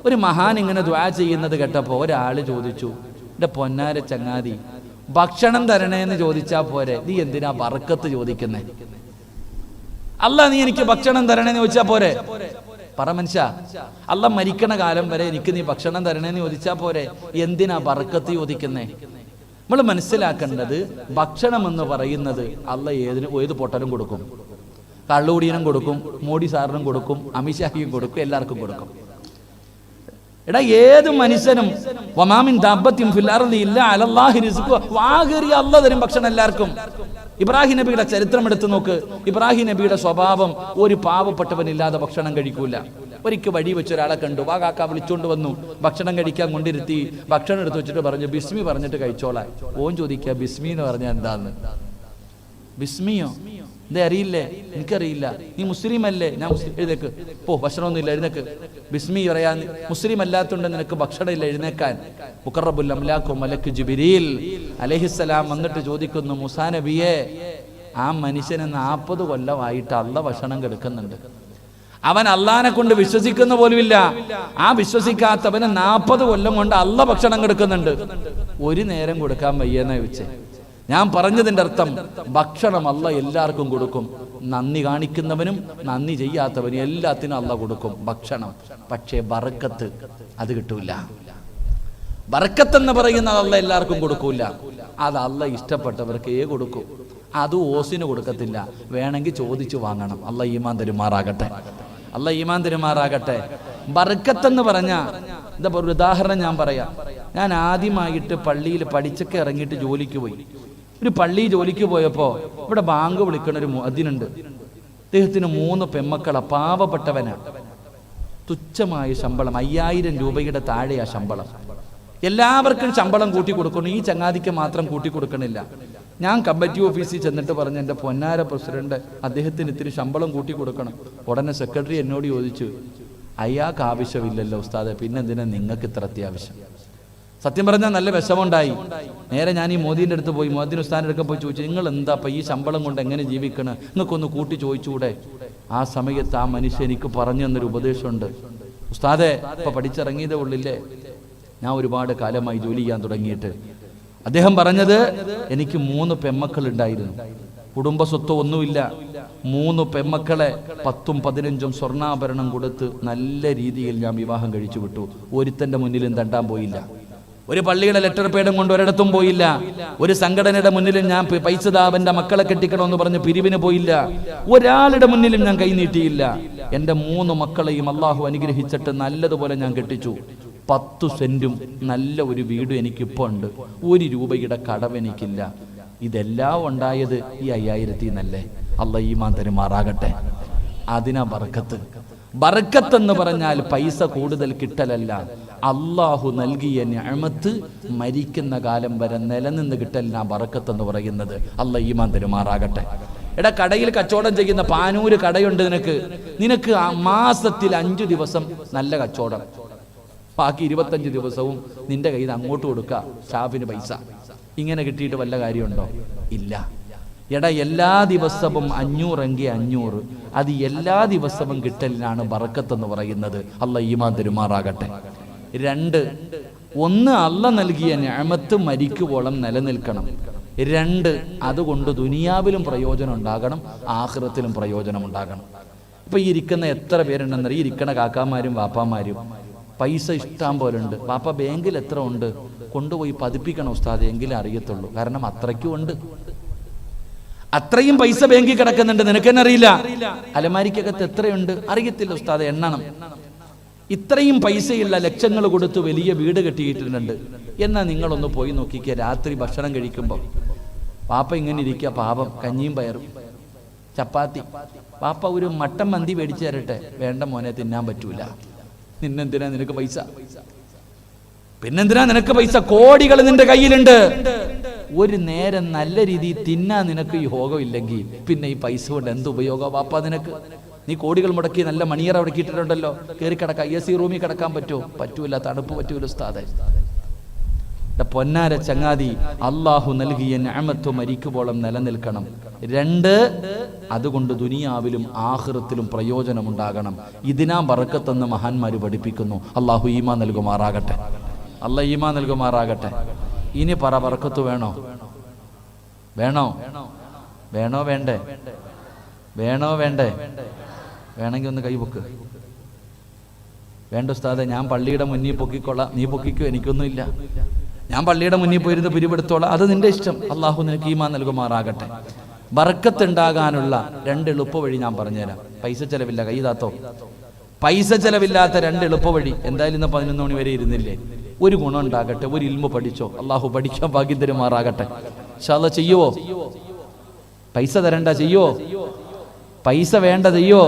ഒരു മഹാൻ ഇങ്ങനെ ദുആ ചെയ്യുന്നത് കേട്ടപ്പോ ഒരാൾ ചോദിച്ചു, എന്റെ പൊന്നാര ചങ്ങാതി, ഭക്ഷണം തരണേന്ന് ചോദിച്ചാ പോരെ, നീ എന്തിനാ ബറക്കത്ത് ചോദിക്കുന്നേ? അല്ലാ നീ എനിക്ക് ഭക്ഷണം തരണേന്ന് ചോദിച്ചാ പോരെ? പറ മനുഷ്യ, അല്ലാ മരിക്കണ കാലം വരെ എനിക്ക് നീ ഭക്ഷണം തരണേന്ന് ചോദിച്ചാ പോരെ, എന്തിനാ ബറക്കത്ത് ചോദിക്കുന്നേ? നമ്മൾ മനസ്സിലാക്കേണ്ടത്, ഭക്ഷണം എന്ന് പറയുന്നത് അല്ലാ ഏത് പൊട്ടലും കൊടുക്കും. കള്ളുകൂടിയനും കൊടുക്കും, മോഡി സാറിനും കൊടുക്കും, അമിത്ഷാഹിയും കൊടുക്കും, എല്ലാവർക്കും കൊടുക്കും. എടാ ഏത് മനുഷ്യനും വമാമിൻ ദാബത്തിൻ ഫിൽ അർളി ഇല്ലാ അലല്ലാഹി റിസ്ഖുഹ, വാഗിറി അല്ലാഹ് തരും ഭക്ഷണം എല്ലാവർക്കും. ഇബ്രാഹിം നബിയുടെ ചരിത്രം എടുത്തു നോക്ക്. ഇബ്രാഹിം നബിയുടെ സ്വഭാവം, ഒരു പാവപ്പെട്ടവനില്ലാതെ ഭക്ഷണം കഴിക്കൂല. ഒരിക്കൽ വഴി വെച്ച ഒരാളെ കണ്ടു, വാകാക്ക വിളിച്ചോണ്ട് വന്നു, ഭക്ഷണം കഴിക്കാൻ കൊണ്ടിരുത്തി. ഭക്ഷണം എടുത്ത് വെച്ചിട്ട് പറഞ്ഞു, ബിസ്മി പറഞ്ഞിട്ട് കഴിച്ചോളാം. ഓൻ ചോദിക്കുക, ബിസ്മി എന്ന് പറഞ്ഞാൽ എന്താന്ന്? ബിസ്മിയോ? ഇതേ അറിയില്ലേ? എനിക്കറിയില്ല. നീ മുസ്ലിം അല്ലേ? ഞാൻ മുസ്ലിം. എഴുന്നേക്ക് പോ, ഭക്ഷണമൊന്നുമില്ല, എഴുന്നേക്ക്. ബിസ്മി പറയാൻ മുസ്ലിം അല്ലാത്തതുകൊണ്ട് നിനക്ക് ഭക്ഷണം ഇല്ല, എഴുന്നേക്കാൻ. മുഖറബുൽ അംലാഖു മലക്ക് ജിബ്രീൽ അലൈഹിസ്സലാം വന്നിട്ട് ചോദിക്കുന്നു, മൂസാ നബിയെ, ആ മനുഷ്യന് 40 കൊല്ലമായിട്ട് അല്ലാഹ് ഭക്ഷണം കൊടുക്കുന്നുണ്ട്. അവൻ അള്ളാഹിനെ കൊണ്ട് വിശ്വസിക്കുന്ന പോലുമില്ല. ആ വിശ്വസിക്കാത്തവന് 40 കൊല്ലം കൊണ്ട് അല്ലാഹ് ഭക്ഷണം കൊടുക്കുന്നുണ്ട്. ഒരു നേരം കൊടുക്കാൻ വയ്യെന്നാ ചോദിച്ചേ. ഞാൻ പറഞ്ഞതിൻ്റെ അർത്ഥം, ഭക്ഷണം അല്ലാഹ് എല്ലാവർക്കും കൊടുക്കും. നന്ദി കാണിക്കുന്നവനും നന്ദി ചെയ്യാത്തവനും എല്ലാത്തിനും അല്ലാഹ് കൊടുക്കും ഭക്ഷണം. പക്ഷേ ബറക്കത്ത് അത് കിട്ടൂല. ബറക്കത്ത് എന്ന് പറയുന്നത് അല്ലാഹ് എല്ലാവർക്കും കൊടുക്കൂല. അത് അല്ലാഹ് ഇഷ്ടപ്പെട്ടവർക്ക് കൊടുക്കും. അത് ഓസിന് കൊടുക്കത്തില്ല. വേണമെങ്കിൽ ചോദിച്ചു വാങ്ങണം. അല്ലാഹ് ഈമാൻ തരുമാറാകട്ടെ. അല്ലാഹ് ഈമാൻ തരുമാറാകട്ടെ. ബറക്കത്തെന്ന് പറഞ്ഞാൽ എന്താ ഒരു ഉദാഹരണം ഞാൻ പറയാം. ഞാൻ ആദ്യമായിട്ട് പള്ളിയിൽ പഠിച്ചൊക്കെ ഇറങ്ങിയിട്ട് ജോലിക്ക് പോയി. ഒരു പള്ളി ജോലിക്ക് പോയപ്പോൾ ഇവിടെ ബാങ്ക് വിളിക്കണ ഒരു മുഅദ്ദിനുണ്ട്. അദ്ദേഹത്തിന് 3 പെമ്മക്കളാ, പാവപ്പെട്ടവനാ. തുച്ഛമായ ശമ്പളം, 5000 രൂപയുടെ താഴെയാ ശമ്പളം. എല്ലാവർക്കും ശമ്പളം കൂട്ടി കൊടുക്കണം, ഈ ചങ്ങാതിക്ക് മാത്രം കൂട്ടി കൊടുക്കണില്ല. ഞാൻ കമ്മിറ്റി ഓഫീസിൽ ചെന്നിട്ട് പറഞ്ഞു, എൻ്റെ പൊന്നാര പ്രസിഡന്റ്, അദ്ദേഹത്തിന് ഇത്തിരി ശമ്പളം കൂട്ടി കൊടുക്കണം. ഉടനെ സെക്രട്ടറി എന്നോട് ചോദിച്ചു, അയാൾക്ക് ആവശ്യമില്ലല്ലോ ഉസ്താദെ, പിന്നെന്തിനാ നിങ്ങൾക്ക് ഇത്ര അത്യാവശ്യം? സത്യം പറഞ്ഞാൽ നല്ല വിഷമുണ്ടായി. നേരെ ഞാൻ ഈ മോദീൻ്റെ അടുത്ത് പോയി, മോദീൻ ഉസ്താദിൻ്റെ അടുത്ത് പോയി ചോദിച്ചു, നിങ്ങൾ എന്താ ഇപ്പം ഈ ശമ്പളം കൊണ്ട് എങ്ങനെ ജീവിക്കണം, നിങ്ങൾക്കൊന്ന് കൂട്ടി ചോദിച്ചുകൂടെ? ആ സമയത്ത് ആ മനുഷ്യൻ എനിക്ക് പറഞ്ഞു തന്നൊരു ഉപദേശമുണ്ട്. ഉസ്താദെ, ഇപ്പം പഠിച്ചിറങ്ങിയതേ ഉള്ളില്ലേ, ഞാൻ ഒരുപാട് കാലമായി ജോലി ചെയ്യാൻ തുടങ്ങിയിട്ട്. അദ്ദേഹം പറഞ്ഞത്, എനിക്ക് 3 പെമ്മക്കളുണ്ടായിരുന്നു, കുടുംബ സ്വത്തോ ഒന്നുമില്ല. 3 പെമ്മക്കളെ 10ഉം 15ഉം സ്വർണ്ണാഭരണം കൊടുത്ത് നല്ല രീതിയിൽ ഞാൻ വിവാഹം കഴിച്ചു വിട്ടു. ഒരുത്തൻ്റെ മുന്നിലും തണ്ടാൻ പോയില്ല. ഒരു പള്ളിയുടെ ലെറ്റർ പേഡും കൊണ്ട് ഒരിടത്തും പോയില്ല. ഒരു സംഘടനയുടെ മുന്നിലും ഞാൻ പൈസ ദാവന്റെ മക്കളെ കെട്ടിക്കണമെന്ന് പറഞ്ഞ് പിരിവിന് പോയില്ല. ഒരാളുടെ മുന്നിലും ഞാൻ കൈനീട്ടിയില്ല. എൻ്റെ 3 മക്കളെയും അള്ളാഹു അനുഗ്രഹിച്ചിട്ട് നല്ലതുപോലെ ഞാൻ കെട്ടിച്ചു. 10 സെന്റും നല്ല ഒരു വീടും എനിക്കിപ്പോൾ ഉണ്ട്. 1 രൂപയുടെ കടവ് എനിക്കില്ല. ഇതെല്ലാം ഉണ്ടായത് ഈ 5000 നല്ലേ. അല്ലാഹ് ഈമാൻ തരുമാറാകട്ടെ. അതിനാ ബറക്കത്ത്. ബറക്കത്ത് എന്ന് പറഞ്ഞാൽ പൈസ കൂടുതൽ കിട്ടലല്ല, അള്ളാഹു നൽകിയ നിഅമത്ത് മരിക്കുന്ന കാലം വരെ നിലനിന്ന് കിട്ടലിനാ ബറക്കത്ത് എന്ന് പറയുന്നത്. അല്ലാഹ് ഈമാൻ തരുമാറാകട്ടെ. എടാ, കടയിൽ കച്ചവടം ചെയ്യുന്ന പാനൂര് കടയുണ്ട് നിനക്ക് ആ മാസത്തിൽ 5 ദിവസം നല്ല കച്ചവടം, ബാക്കി 25 ദിവസവും നിന്റെ കയ്യിൽ നിന്ന് അങ്ങോട്ട് കൊടുക്കുക, സ്റ്റാഫിന് പൈസ. ഇങ്ങനെ കിട്ടിയിട്ട് വല്ല കാര്യമുണ്ടോ? ഇല്ല. എടാ, എല്ലാ ദിവസവും 500 എങ്കിൽ 500, അത് എല്ലാ ദിവസവും കിട്ടലിനാണ് ബറക്കത്ത് എന്ന് പറയുന്നത്. അല്ലാഹ് ഈമാൻ തരുമാറാകട്ടെ. 2, 1 അല്ലാഹ് നൽകിയ നിഅമത്ത് മരിക്കുവോളം നിലനിൽക്കണം. 2, അതുകൊണ്ട് ദുനിയാവിലും പ്രയോജനം ഉണ്ടാകണം, ആഖിറത്തിലും പ്രയോജനം ഉണ്ടാകണം. ഇപ്പൊ ഈ ഇരിക്കുന്ന എത്ര പേരുണ്ടെന്നറിയ, ഈ ഇരിക്കണ കാക്കാമാരും വാപ്പാമാരും പൈസ ഇഷ്ടം പോലെ ഉണ്ട്. വാപ്പ ബാങ്കിൽ എത്ര ഉണ്ട്, കൊണ്ടുപോയി പതിപ്പിക്കണം ഉസ്താദ്, എങ്കിലും അറിയത്തുള്ളൂ. കാരണം അത്രയ്ക്കും ഉണ്ട്. അത്രയും പൈസ ബാങ്കിൽ കിടക്കുന്നുണ്ട്, നിനക്കെന്നെ അറിയില്ല. അലമാരിക്കകത്ത് എത്രയുണ്ട് അറിയത്തില്ല ഉസ്താദ്, എണ്ണണം. ഇത്രയും പൈസയുള്ള ലക്ഷങ്ങൾ കൊടുത്ത് വലിയ വീട് കെട്ടിയിട്ടുണ്ട്. എന്നാൽ നിങ്ങളൊന്ന് പോയി നോക്കിക്കുക, രാത്രി ഭക്ഷണം കഴിക്കുമ്പോൾ പാപ്പ ഇങ്ങനെ ഇരിക്കുക, പാപം, കഞ്ഞിയും പയറും ചപ്പാത്തി. പാപ്പ ഒരു മട്ടൻ മന്തി മേടിച്ചു തരട്ടെ, വേണ്ട മോനെ, തിന്നാൻ പറ്റൂല. നിന്നെന്തിനാ നിനക്ക് പൈസ? പിന്നെന്തിനാ നിനക്ക് പൈസ? കോടികൾ നിന്റെ കയ്യിലുണ്ട്. ഒരു നേരം നല്ല രീതിയിൽ തിന്നാൻ നിനക്ക് യോഗമില്ലെങ്കിൽ പിന്നെ ഈ പൈസ കൊണ്ട് എന്ത് ഉപയോഗം പാപ്പ നിനക്ക്? നീ കോടികൾ മുടക്കി നല്ല മണിയറ ഉടക്കിയിട്ടുണ്ടല്ലോ, കയറി കിടക്കാം, AC റൂമിൽ കിടക്കാൻ പറ്റുമോ? പറ്റൂല, തണുപ്പ് പറ്റൂല ഉസ്താദേ. പൊന്നാര ചങ്ങാതി, അള്ളാഹു നൽകിയ നിഅമത്ത് മരിക്കുമ്പോളം നിലനിൽക്കണം. 2, അതുകൊണ്ട് ദുനിയാവിലും ആഖിറത്തിലും പ്രയോജനമുണ്ടാകണം. ഇതിനാ ബറക്കത്തെന്ന് മഹാന്മാര് പഠിപ്പിക്കുന്നു. അള്ളാഹു ഈമാൻ നൽകുമാറാകട്ടെ. അള്ളാഹ് ഈമാൻ നൽകുമാറാകട്ടെ. ഇനി പറ, ബറക്കത്ത് വേണോ? വേണോ? വേണോ വേണ്ടേ? വേണോ വേണ്ടേ? വേണമെങ്കിൽ ഒന്ന് കൈപൊക്ക്. വേണ്ട ഉസ്താദെ, ഞാൻ പള്ളിയുടെ മുന്നിൽ പൊക്കിക്കൊള്ളാം, നീ പൊക്കിക്കോ, എനിക്കൊന്നുമില്ല. ഞാൻ പള്ളിയുടെ മുന്നിൽ പോയിരുന്ന് പിരിവെടുത്തോളാം, അത് നിന്റെ ഇഷ്ടം. അള്ളാഹു നിനക്ക് ഈമാൻ നൽകുമാറാകട്ടെ. ബറക്കത്ത് ഉണ്ടാകാനുള്ള 2 എളുപ്പവഴി ഞാൻ പറഞ്ഞുതരാം. പൈസ ചെലവില്ല, കൈതാത്തോ. പൈസ ചെലവില്ലാത്ത 2 എളുപ്പവഴി. എന്തായാലും ഇന്ന് 11 മണി വരെ ഇരുന്നില്ലേ? ഒരു ഗുണം ഉണ്ടാകട്ടെ, ഒരു ഇൽമു പഠിച്ചോ. അള്ളാഹു പഠിക്കാൻ ഭാഗ്യം തരുമാറാകട്ടെ. ഇൻഷാ അല്ലാഹ് ചെയ്യുവോ? പൈസ തരണ്ട, ചെയ്യുവോ? പൈസ വേണ്ട, ചെയ്യോ?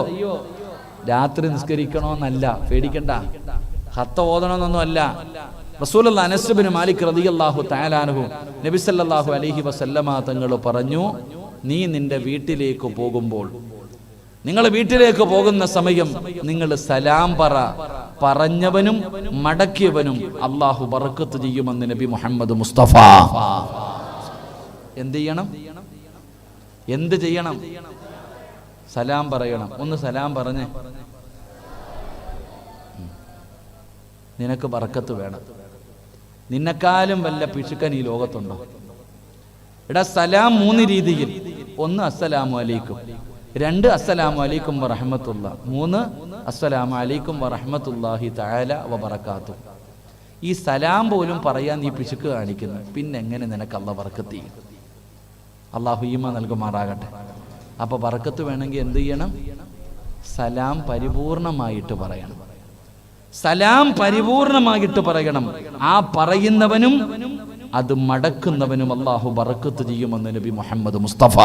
രാത്രി നിസ്കരിക്കണമെന്നല്ല, പേടിക്കണ്ട. ഖത്ത ഓതണമെന്നൊന്നും അല്ല. റസൂലുള്ളാഹി അനസ് ബിൻ മാലിക് റളിയല്ലാഹു തആല അൻഹു നബി സല്ലല്ലാഹു അലൈഹി വസല്ലമ തങ്ങൾ പറഞ്ഞു, നീ നിന്റെ വീട്ടിലേക്ക് പോകുമ്പോൾ, നിങ്ങൾ വീട്ടിലേക്ക് പോകുന്ന സമയം നിങ്ങൾ സലാം പറ. പറഞ്ഞവനും മടക്കിയവനും അള്ളാഹു ബറക്കത്ത് ചെയ്യുമെന്ന് നബി മുഹമ്മദ് മുസ്തഫ. എന്ത് ചെയ്യണം? എന്ത് ചെയ്യണം? സലാം പറയണം. ഒന്ന് സലാം പറഞ്ഞേ. നിനക്ക് ബറക്കത്ത് വേണം. നിന്നെക്കാളും വല്ല പിശുക്കൻ ഈ ലോകത്തുണ്ടോ? എടാ, സലാം 3 രീതിയിൽ. 1 അസ്സലാമു അലൈക്കും, 2 അസ്സലാമു അലൈക്കും വറഹ്മത്തുള്ള, 3 അസ്സലാമു അലൈക്കും വറഹ്മത്തുള്ളാഹി തആല വബറകാതുഹു. ഈ സലാം പോലും പറയാൻ നീ പിശുക്ക് കാണിക്കുന്നു, പിന്നെ എങ്ങനെ നിനക്ക് അല്ലാഹു ബറക്കത്ത് ചെയ്യും? അള്ളാഹു ഈമാൻ നൽകുമാറാകട്ടെ. അപ്പൊ ബറക്കത്ത് വേണമെങ്കിൽ എന്ത് ചെയ്യണം? സലാം പരിപൂർണമായിട്ട് പറയണം. സലാം പരിപൂർണമായിട്ട് പറയണം. ആ പറയുന്നവനും അത് മടക്കുന്നവനും അള്ളാഹു ബറക്കത്ത് ചെയ്യുമെന്ന് നബി മുഹമ്മദ് മുസ്തഫ.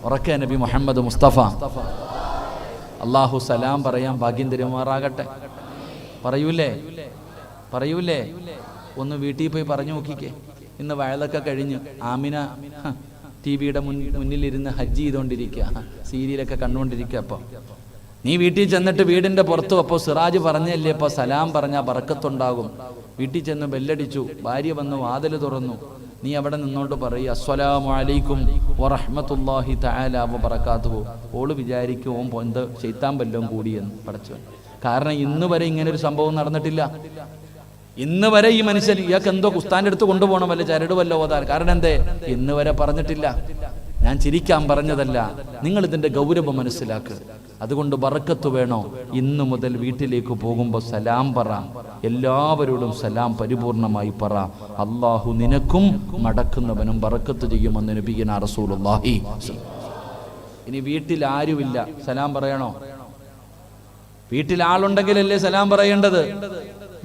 ഉറക്കെ നബി മുഹമ്മദ് മുസ്തഫ. അള്ളാഹു സലാം പറയാൻ ഭാഗ്യം തരുമാറാകട്ടെ. പറയൂലേ? പറയൂലേ? ഒന്ന് വീട്ടിൽ പോയി പറഞ്ഞു നോക്കിക്കേ. ഇന്ന് വയലൊക്കെ കഴിഞ്ഞ് ആമിന TV-യുടെ മുന്നിലിരുന്ന് ഹജ്ജ് ചെയ്തുകൊണ്ടിരിക്കുക, സീരിയലൊക്കെ കണ്ടുകൊണ്ടിരിക്കുക. അപ്പോൾ നീ വീട്ടിൽ ചെന്നിട്ട് വീടിന്റെ പുറത്തും, അപ്പോൾ സിറാജ് പറഞ്ഞല്ലേ, ഇപ്പോൾ സലാം പറഞ്ഞാൽ ബറക്കത്തുണ്ടാകും. വീട്ടിൽ ചെന്ന് ബെല്ലടിച്ചു, ഭാര്യ വന്ന് വാതിൽ തുറന്നു. നീ അവിടെ നിന്നോണ്ട് പറയുക, അസ്സലാമു അലൈക്കും വറഹ്മത്തുള്ളാഹി തആല വബറകാതുഹു. ഓള് വിചാരിക്കും ഓൻ എന്ത് ശൈത്താൻ വല്ലതും കൂടിയെന്ന്. പഠിച്ചു. കാരണം ഇന്ന് വരെ ഇങ്ങനെ ഒരു സംഭവം നടന്നിട്ടില്ല. ഇന്ന് വരെ ഈ മനുഷ്യൻ ഇയാൾക്ക് എന്തോ കുസ്താന്റെ അടുത്ത് കൊണ്ടുപോകണം, വല്ല ചരട് വല്ല ഓതാൻ. കാരണം എന്തേ? ഇന്ന് വരെ പറഞ്ഞിട്ടില്ല. ഞാൻ ചിരിക്കാൻ പറഞ്ഞതല്ല, നിങ്ങൾ ഇതിന്റെ ഗൗരവം മനസ്സിലാക്കുക. അതുകൊണ്ട് ബറക്കത്ത് വേണോ? ഇന്നു മുതൽ വീട്ടിലേക്ക് പോകുമ്പോൾ സലാം പറ. എല്ലാവരോടും സലാം പരിപൂർണമായി പറ. അള്ളാഹു നിനക്കും മടക്കുന്നവനും ബറക്കത്ത് ചെയ്യുമെന്ന് നബിയുനാ റസൂലുള്ളാഹി. ഇനി വീട്ടിൽ ആരുമില്ല, സലാം പറയണോ? വീട്ടിൽ ആളുണ്ടെങ്കിലല്ലേ സലാം പറയേണ്ടത്.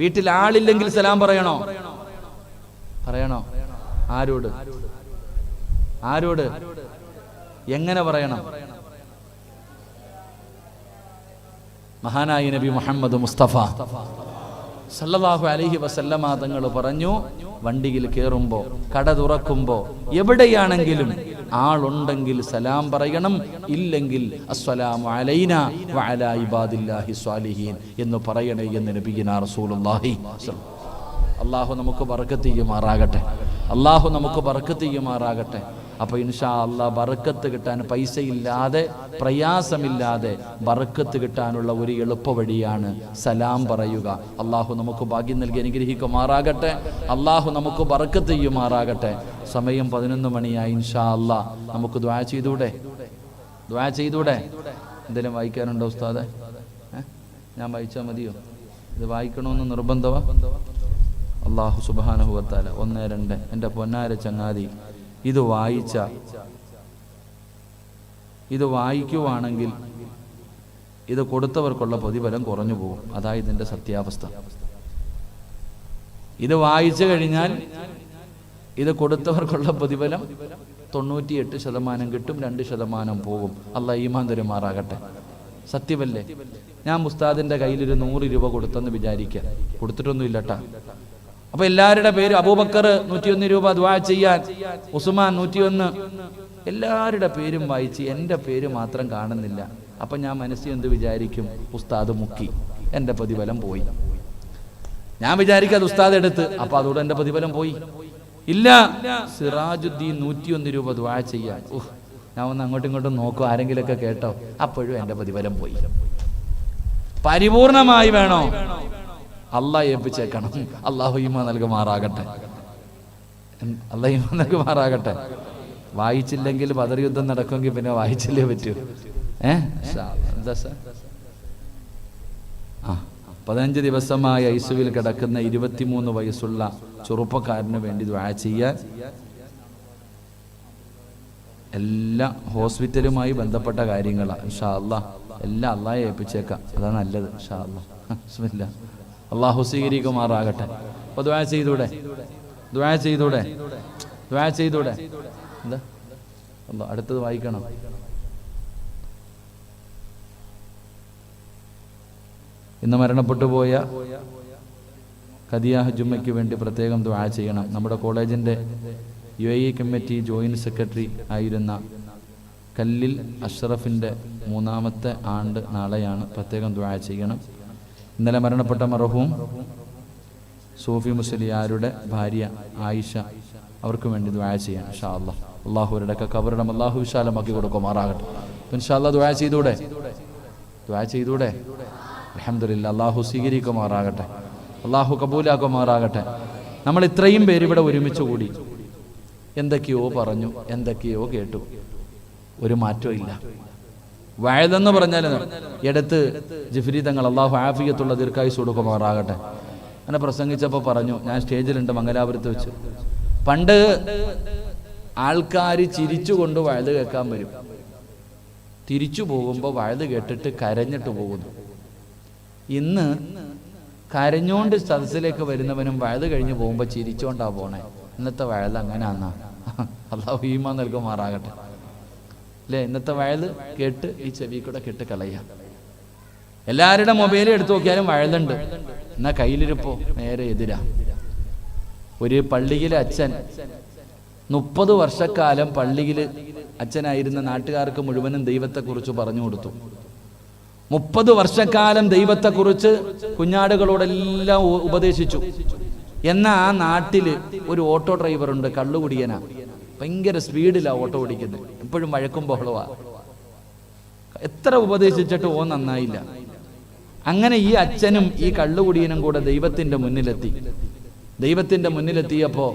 വീട്ടിൽ ആളില്ലെങ്കിൽ സലാം പറയണോ? പറയണോ? ആരോട്? ആരോട്? എങ്ങനെ പറയണം? മഹാനായ നബി മുഹമ്മദ് മുസ്തഫ സല്ലല്ലാഹു അലൈഹി വസല്ലമ തങ്ങൾ പറഞ്ഞു, വണ്ടിയിൽ കയറുമ്പോ, കട തുറക്കുമ്പോ, എവിടെയാണെങ്കിലും ആളുണ്ടെങ്കിൽ സലാം പറയണം. ഇല്ലെങ്കിൽ അസ്സലാമു അലൈനാ വഅലാ ഇബാദില്ലാഹി സ്വാലിഹീൻ എന്ന് പറയണേ എന്ന് നബിയുനാ റസൂലുള്ളാഹി. അല്ലാഹു നമുക്ക് ബറക്കത്ത് ചെയ്യുമാറാകട്ടെ. അല്ലാഹു നമുക്ക് ബറക്കത്ത് ചെയ്യുമാറാകട്ടെ. അപ്പോൾ ഇൻഷാ അല്ലാഹ് ബറക്കത്ത് കിട്ടാൻ പൈസയില്ലാതെ, പ്രയാസമില്ലാതെ ബറക്കത്ത് കിട്ടാനുള്ള ഒരു എളുപ്പ വഴിയാണ് സലാം പറയുക. അല്ലാഹു നമുക്ക് ഭാഗ്യം നൽകി അനുഗ്രഹിക്കുമാറാകട്ടെ. അല്ലാഹു നമുക്ക് ബറക്കത്ത് ചെയ്യുമാറാകട്ടെ. സമയം 11 മണിയായി. ഇൻഷാ അല്ലാഹ് നമുക്ക് ദുആ ചെയ്തൂടെ? ദുആ ചെയ്തൂടെ? എന്തെങ്കിലും വായിക്കാനുണ്ടോ ഉസ്താദെ? ഞാൻ വായിച്ചാൽ മതിയോ? ഇത് വായിക്കണമെന്ന് നിർബന്ധമാ? അല്ലാഹു സുബ്ഹാനഹു വ തആല 1 2 എൻ്റെ പൊന്നാര ചങ്ങാതി, ഇത് വായിക്കുവാണെങ്കിൽ ഇത് കൊടുത്തവർക്കുള്ള പ്രതിഫലം കുറഞ്ഞു പോകും. അതായത് ഇതിൻ്റെ സത്യാവസ്ഥ. ഇത് വായിച്ചു കഴിഞ്ഞാൽ ഇത് കൊടുത്തവർക്കുള്ള പ്രതിഫലം 98% കിട്ടും, 2% പോകും. അല്ലാഹ് ഈമാൻ തരുമാറാകട്ടെ. സത്യമല്ലേ? ഞാൻ ഉസ്താദിന്റെ കയ്യിൽ ഒരു 100 രൂപ കൊടുത്തെന്ന് വിചാരിക്കുക, കൊടുത്തിട്ടൊന്നും ഇല്ലട്ടാ. അപ്പൊ എല്ലാവരുടെ പേര്, അബൂബക്കർ 101 രൂപ ദുആ ചെയ്യാൻ, ഉസ്മാൻ 101, എല്ലാവരുടെ പേരും വായിച്ച് എൻ്റെ പേര് മാത്രം കാണുന്നില്ല. അപ്പം ഞാൻ മനസ്സിൽ എന്ത് വിചാരിക്കും? ഉസ്താദ് മുക്കി, എൻ്റെ പ്രതിഫലം പോയി. ഞാൻ വിചാരിക്കും അത് ഉസ്താദ് എടുത്ത്, അപ്പം അതോടെ എൻ്റെ പ്രതിഫലം പോയി. ഇല്ല, സിറാജുദ്ദീൻ 101 രൂപ ദുആ ചെയ്യാൻ. ഞാൻ ഒന്ന് അങ്ങോട്ടും ഇങ്ങോട്ടും നോക്കും, ആരെങ്കിലുമൊക്കെ കേട്ടോ, അപ്പോഴും എൻ്റെ പ്രതിഫലം പോയി. പരിപൂർണമായി വേണോ? അള്ളാഹ് ഏൽപ്പിച്ചേക്കണം. അള്ളാഹു ഈമാൻ നൽകുമാറാകട്ടെ. അള്ളാഹു ഈമാൻ നൽകുമാറാകട്ടെ. വായിച്ചില്ലെങ്കിൽ ബദർ യുദ്ധം നടക്കുമെങ്കിൽ പിന്നെ വായിച്ചില്ലേ പറ്റൂ. എന്താ സാർ? 15 ദിവസമായി ഐസിയുവിൽ കിടക്കുന്ന 23 വയസ്സുള്ള ചെറുപ്പക്കാരന് വേണ്ടി ദുആ ചെയ്യാൻ. എല്ലാ ഹോസ്പിറ്റലുമായി ബന്ധപ്പെട്ട കാര്യങ്ങളാണ്. ഇൻഷാ അല്ലാഹ് എല്ലാം അള്ളാഹെ ഏൽപ്പിച്ചേക്കാം. അതാണ് നല്ലത്. ഇൻഷാ അല്ലാഹ്. ബിസ്മില്ലാ. അള്ളാഹു സ്വീകരിക്കുമാറാകട്ടെ. അപ്പോൾ ദുആ ചെയ്തൂടെ? ദുആ ചെയ്തൂടെ? ദുആ ചെയ്തൂടെ? എന്താ അല്ലാ, അടുത്തത് വായിക്കണം. ഇന്ന് മരണപ്പെട്ടു പോയ ഖദിയ ജുമ്മയ്ക്ക് വേണ്ടി പ്രത്യേകം ദുആ ചെയ്യണം. നമ്മുടെ കോളേജിൻ്റെ UAE കമ്മിറ്റി ജോയിൻറ്റ് സെക്രട്ടറി ആയിരുന്ന കല്ലിൽ അഷ്റഫിൻ്റെ 3ാമത്തെ ആണ്ട് നാളെയാണ്. പ്രത്യേകം ദുആ ചെയ്യണം. ഇന്നലെ മരണപ്പെട്ട മർഹൂം സൂഫി മുസ്ലിയാരുടെ ഭാര്യ ആയിഷ, അവർക്ക് വേണ്ടി ദുആ ചെയ്യാം ഇൻഷാ അല്ലാഹ്. അള്ളാഹു അവരുടെയൊക്കെ ഖബറിടം അള്ളാഹു വിശാലമാക്കി കൊടുക്കുമാറാകട്ടെ. ഇൻഷാ അല്ലാഹ് ദുആ ചെയ്തൂടെ? ദുആ ചെയ്തൂടെ? അൽഹംദുലില്ലാഹ്. അള്ളാഹു സ്വീകരിക്കുമാറാകട്ടെ. അള്ളാഹു കബൂലാക്കുമാറാകട്ടെ. നമ്മൾ ഇത്രയും പേര് ഇവിടെ ഒരുമിച്ച് കൂടി എന്തൊക്കെയോ പറഞ്ഞു, എന്തൊക്കെയോ കേട്ടു, ഒരു മാറ്റവും ഇല്ല. വയതെന്ന് പറഞ്ഞാൽ എടുത്ത് ജിഫ്രി തങ്ങൾ അള്ളാഹു ആഫിയത്തുള്ള ദീർഘായുസ് കൊടുക്കുമാറാകട്ടെ. അങ്ങനെ പ്രസംഗിച്ചപ്പോൾ പറഞ്ഞു, ഞാൻ സ്റ്റേജിലുണ്ട് മംഗലാപുരത്ത് വെച്ച്, പണ്ട് ആൾക്കാർ ചിരിച്ചുകൊണ്ട് വയത് കേൾക്കാൻ വരും, തിരിച്ചു പോകുമ്പോൾ വയത് കേട്ടിട്ട് കരഞ്ഞിട്ട് പോകുന്നു. ഇന്ന് കരഞ്ഞോണ്ട് സദസ്സിലേക്ക് വരുന്നവനും വയത് കഴിഞ്ഞ് പോകുമ്പോൾ ചിരിച്ചോണ്ടാ പോണേ. ഇന്നത്തെ വയത് അങ്ങനെയാന്നാ. അള്ളാഹു ഈമാൻ നൽകുമാറാകട്ടെ. അല്ലേ? ഇന്നത്തെ വയത് കേട്ട് ഈ ചെവി കൂടെ കേട്ട് കളയാം. എല്ലാവരുടെ മൊബൈലും എടുത്തു നോക്കിയാലും വഴുതുണ്ട്. എന്നാ കയ്യിലിരിപ്പോ നേരെ എതിരാ. ഒരു പള്ളിയിലെ അച്ഛൻ 30 വർഷക്കാലം പള്ളിയിൽ അച്ഛനായിരുന്ന നാട്ടുകാർക്ക് മുഴുവനും ദൈവത്തെക്കുറിച്ച് പറഞ്ഞു കൊടുത്തു. 30 വർഷക്കാലം ദൈവത്തെക്കുറിച്ച് കുഞ്ഞാടുകളോടെല്ലാം ഉപദേശിച്ചു. എന്നാൽ ആ നാട്ടില് ഒരു ഓട്ടോ ഡ്രൈവറുണ്ട്, കള്ളുകുടിയനാ. ഭയങ്കര സ്പീഡിലാണ് ഓട്ടോ ഓടിക്കുന്നത്. എപ്പോഴും വഴക്കും ബഹളവാ. എത്ര ഉപദേശിച്ചിട്ട് നന്നായില്ല. അങ്ങനെ ഈ അച്ഛനും ഈ കള്ളുകുടിയനും കൂടെ ദൈവത്തിന്റെ മുന്നിലെത്തിയപ്പോ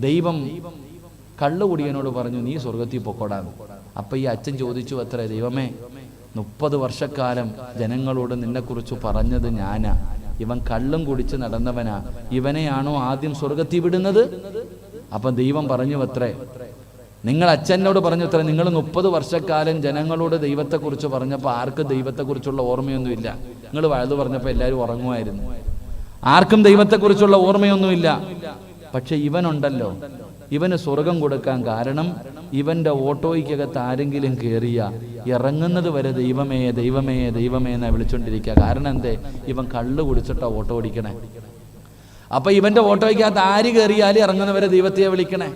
ദൈവം കള്ളുകുടിയനോട് പറഞ്ഞു, നീ സ്വർഗത്തിൽ പൊക്കോടാന്ന്. അപ്പൊ ഈ അച്ഛൻ ചോദിച്ചു, അത്ര ദൈവമേ, 30 വർഷക്കാലം ജനങ്ങളോട് നിന്നെക്കുറിച്ച് പറഞ്ഞത് ഞാനാ, ഇവൻ കള്ളും കുടിച്ച് നടന്നവനാ, ഇവനെയാണോ ആദ്യം സ്വർഗത്തിൽ വിടുന്നത്? അപ്പൊ ദൈവം പറഞ്ഞു അത്രേ, നിങ്ങൾ അച്ഛനോട് പറഞ്ഞു അത്ര, നിങ്ങൾ 30 വർഷക്കാലം ജനങ്ങളോട് ദൈവത്തെക്കുറിച്ച് പറഞ്ഞപ്പോൾ ആർക്കും ദൈവത്തെക്കുറിച്ചുള്ള ഓർമ്മയൊന്നുമില്ല. നിങ്ങൾ വഴുതു പറഞ്ഞപ്പോൾ എല്ലാവരും ഉറങ്ങുമായിരുന്നു. ആർക്കും ദൈവത്തെക്കുറിച്ചുള്ള ഓർമ്മയൊന്നുമില്ല. പക്ഷെ ഇവനുണ്ടല്ലോ, ഇവന് സ്വർഗം കൊടുക്കാൻ കാരണം ഇവന്റെ ഓട്ടോയ്ക്കകത്ത് ആരെങ്കിലും കയറിയ ഇറങ്ങുന്നത് വരെ ദൈവമേ ദൈവമേ ദൈവമേ എന്നാ വിളിച്ചോണ്ടിരിക്കുക. കാരണം എന്തേ? ഇവൻ കള്ളു കുടിച്ചിട്ടാ ഓട്ടോ ഓടിക്കണേ. അപ്പൊ ഇവന്റെ ഓട്ടോയ്ക്കകത്ത് ആര് കയറിയാലും ഇറങ്ങുന്നവരെ ദൈവത്തെ വിളിക്കണേ.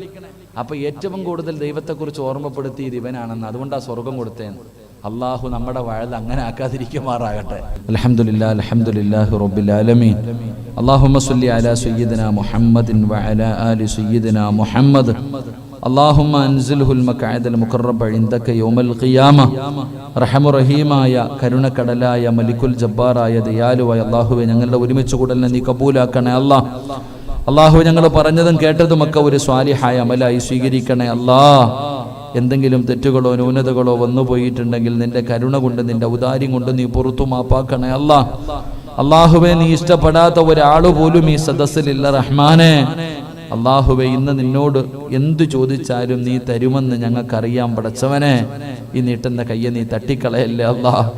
അപ്പൊ ഏറ്റവും കൂടുതൽ ദൈവത്തെക്കുറിച്ച് ഓർമ്മപ്പെടുത്തിയത് ഇവനാണെന്ന്. അതുകൊണ്ടാ സ്വർഗം കൊടുത്തേന്ന്. അള്ളാഹു നമ്മുടെ വഴൽ അങ്ങനെ ആക്കാതിരിക്കുമാറാകട്ടെ. അൽഹംദുലില്ലാഹി അൽഹംദുലില്ലാഹി റബ്ബിൽ ആലമീൻ. അല്ലാഹുമ്മ സ്വല്ലി അലാ സയ്യിദിനാ മുഹമ്മദിൻ വഅലാ ആലി സയ്യിദിനാ മുഹമ്മദ്. അല്ലാഹുമ്മ അൻസിൽഹുൽ മഖഅദൽ മുഖറബ ഇൻദക യൗമൽ ഖിയാമ. റഹമുറഹീമായ കരുണക്കടലായ മലിക്കുൽ ജബ്ബാറായ ദയാലുവായ അല്ലാഹുവേ, ഞങ്ങളുടെ ഒരുമിച്ച് കൂടലിനെ നീ കബൂലാക്കണേ അല്ലാഹ്. അല്ലാഹു, ഞങ്ങൾ പറഞ്ഞതും കേട്ടതുമൊക്കെ ഒരു സ്വാലിഹായ അമലായി സ്വീകരിക്കണേ അല്ലാഹ്. എന്തെങ്കിലും തെറ്റുകളോ ന്യൂനതകളോ വന്നുപോയിട്ടുണ്ടെങ്കിൽ നിന്റെ കരുണ കൊണ്ട്, നിന്റെ ഔദാര്യം കൊണ്ട് നീ പുറത്തു മാപ്പാക്കണേ അല്ലാഹ്. അല്ലാഹുവേ, നീ ഇഷ്ടപ്പെടാത്ത ഒരാള് പോലും ഈ സദസ്സിലില്ല റഹ്മാനെ. അല്ലാഹുവേ, ഇന്ന് നിന്നോട് എന്തു ചോദിച്ചാലും നീ തരുമെന്ന് ഞങ്ങൾക്കറിയാം പടച്ചവനെ. ഈ നീട്ടുന്ന കയ്യെ നീ തട്ടിക്കളയല്ലേ അല്ലാഹ്.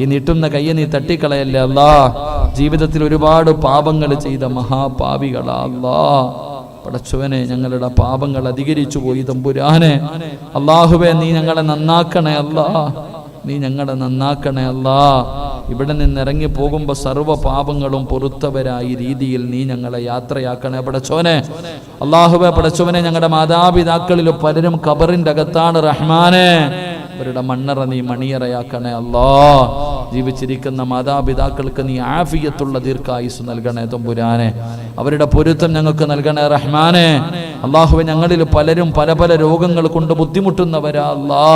ഈ നീട്ടുന്ന കയ്യെ നീ തട്ടിക്കളയല്ലേ അല്ലാഹ്. ജീവിതത്തിൽ ഒരുപാട് പാപങ്ങൾ ചെയ്ത മഹാപാപികളാ അല്ലാഹ്. പടച്ചവനെ, ഞങ്ങളുടെ പാപങ്ങൾ അധികരിച്ചു പോയി തമ്പുരാനെ. അല്ലാഹുവേ, നീ ഞങ്ങളെ നന്നാക്കണേ അല്ലാഹ്. നീ ഞങ്ങളെ നന്നാക്കണേ അല്ലാഹ്. ഇവിടെ നിന്ന് ഇറങ്ങി പോകുമ്പോൾ സർവ്വ പാപങ്ങളും പൊറുത്തവരായി രീതിയിൽ നീ ഞങ്ങളെ യാത്രയാക്കണേ പടച്ചോനെ. അല്ലാഹുവേ, പടച്ചോനെ, ഞങ്ങളുടെ മാതാപിതാക്കളിൽ പലരും ഖബറിന്റെ അകത്താണ് റഹ്മാനെ. അവരുടെ മണ്ണറ നീ മണിയറയാക്കണേ അല്ലാ. ജീവിച്ചിരിക്കുന്ന മാതാപിതാക്കൾക്ക് നീ ആഫിയത്തുള്ള ദീർഘായുസ് നൽകണേ തമ്പുരാനെ. അവരുടെ പൊരുത്തം ഞങ്ങൾക്ക് നൽകണേ റഹ്മാനെ. അള്ളാഹുവെ, ഞങ്ങളിൽ പലരും പല പല രോഗങ്ങൾ കൊണ്ട് ബുദ്ധിമുട്ടുന്നവരാ അല്ലാ.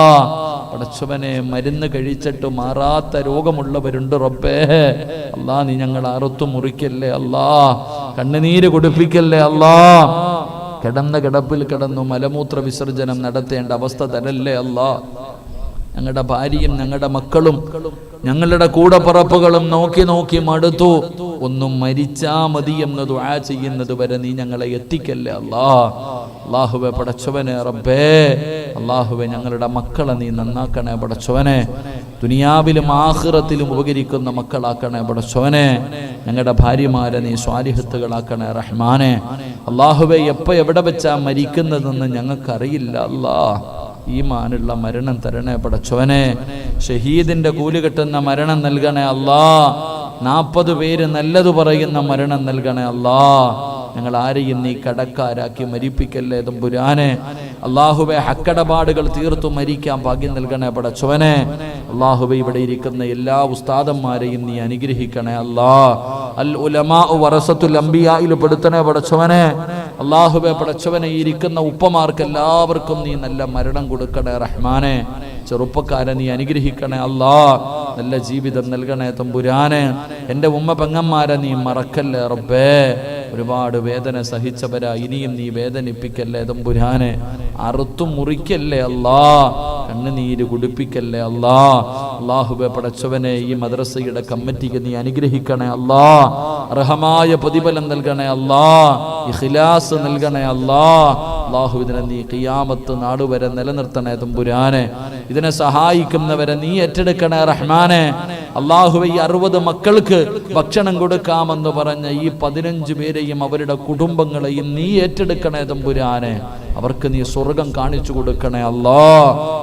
പടച്ചവനെ, മരുന്ന് കഴിച്ചിട്ട് മാറാത്ത രോഗമുള്ളവരുണ്ട് റബ്ബേ. അല്ലാ, നീ ഞങ്ങളെ അറുത്തു മുറിക്കല്ലേ അല്ലാ. കണ്ണുനീര് കുടിപ്പിക്കല്ലേ അല്ലാ. കിടന്ന കിടപ്പിൽ കിടന്നു മലമൂത്ര വിസർജനം നടത്തേണ്ട അവസ്ഥ തരല്ലേ അല്ലാ. ഞങ്ങളുടെ ഭാര്യയും ഞങ്ങളുടെ മക്കളും ഞങ്ങളുടെ കൂടപ്പറപ്പുകളും നോക്കി നോക്കി മടുത്തു. ഒന്നും മരിച്ചാ മതി എന്ന് ദുആ ചെയ്യുന്നത് വരെ നീ ഞങ്ങളെ എത്തിക്കല്ലേ അല്ലാ. അല്ലാഹുവേ പടച്ചവനെ റബ്ബേ, അല്ലാഹുവേ ഞങ്ങളുടെ മക്കളെ നീ നന്നാക്കണേ പടച്ചവനെ. ദുനിയാവിലും ആഖിറത്തിലും ഉപകരിക്കുന്ന മക്കളാക്കണേ പടച്ചവനെ. ഞങ്ങളുടെ ഭാര്യമാരെ നീ സ്വാലിഹത്തുകളാക്കണേ റഹ്മാനെ. അല്ലാഹുവേ, എപ്പോൾ എവിടെ വെച്ചാ മരിക്കുന്നതെന്ന് ഞങ്ങൾക്കറിയില്ല അല്ലാ. ഈമാനുള്ള മരണം തരണേ പടച്ചവനെ. ഷഹീദിന്റെ കൂലി കിട്ടുന്ന മരണം നൽകണേ അല്ലാ. 40 പേര് നല്ലത് പറയുന്ന മരണം നൽകണേ അല്ലാ. ഞങ്ങൾ ആരെയും നീ കടക്കാരാക്കി മരിപ്പിക്കല്ലേ തമ്പുരാനെ. അല്ലാഹുവേ, ഹക്കടപാടുകൾ തീർത്തു മരിക്കാൻ ഭാഗ്യം നൽകണേ പടച്ചവനെ. അല്ലാഹുവേ, ഇവിടെ ഇരിക്കുന്ന എല്ലാ ഉസ്താദന്മാരെയും നീ അനുഗ്രഹിക്കണേ അല്ലാ. അൽ ഉലമാ വറസത്തുൽ അംബിയായിൽ പെടുത്തണേ പടച്ചവനെ. അല്ലാഹുവേ പടച്ചവനെ, ഇരിക്കുന്ന ഉപ്പമാർക്ക് എല്ലാവർക്കും നീ നല്ല മരണം കൊടുക്കണേ റഹ്മാനെ. ചെറുപ്പക്കാരെ നീ അനുഗ്രഹിക്കണേ അല്ലാ. നല്ല ജീവിതം നൽകണേ തമ്പുരാനെ. എൻ്റെ ഉമ്മ പെങ്ങന്മാരെ നീ മറക്കല്ലേ റബ്ബേ. ഒരുപാട് വേദന സഹിച്ചവരാ, ഇനിയും നീ വേദനിപ്പിക്കല്ലേ തമ്പുരാനെ. അറുത്തു മുറിക്കല്ലേ അല്ലാ. കണ്ണുനീര് കുടിപ്പിക്കല്ലേ അല്ലാ. അല്ലാഹുവേ പടച്ചവനെ, ഈ മദ്രസയുടെ കമ്മിറ്റിക്ക് നീ അനുഗ്രഹിക്കണേ അല്ലാ. അർഹമായ പ്രതിഫലം നൽകണേ അല്ലാ. ഇഖ്ലാസ് നൽകണേ അല്ലാ. അല്ലാഹു, ഇതിനെ നീ ഖിയാമത്ത് നാടുവരെ നിലനിർത്തണേ തമ്പുരാനെ. ഇതിനെ സഹായിക്കുന്നവരെ നീ ഏറ്റെടുക്കണേ റഹ്മാനെ. അല്ലാഹുവേ, ഈ 60 മക്കൾക്ക് ഭക്ഷണം കൊടുക്കാമെന്ന് പറഞ്ഞ ഈ 15 പേരെയും അവരുടെ കുടുംബങ്ങളെയും നീ ഏറ്റെടുക്കണേ തമ്പുരാനെ. അവർക്ക് നീ സ്വർഗം കാണിച്ചു കൊടുക്കണേ അല്ലാ.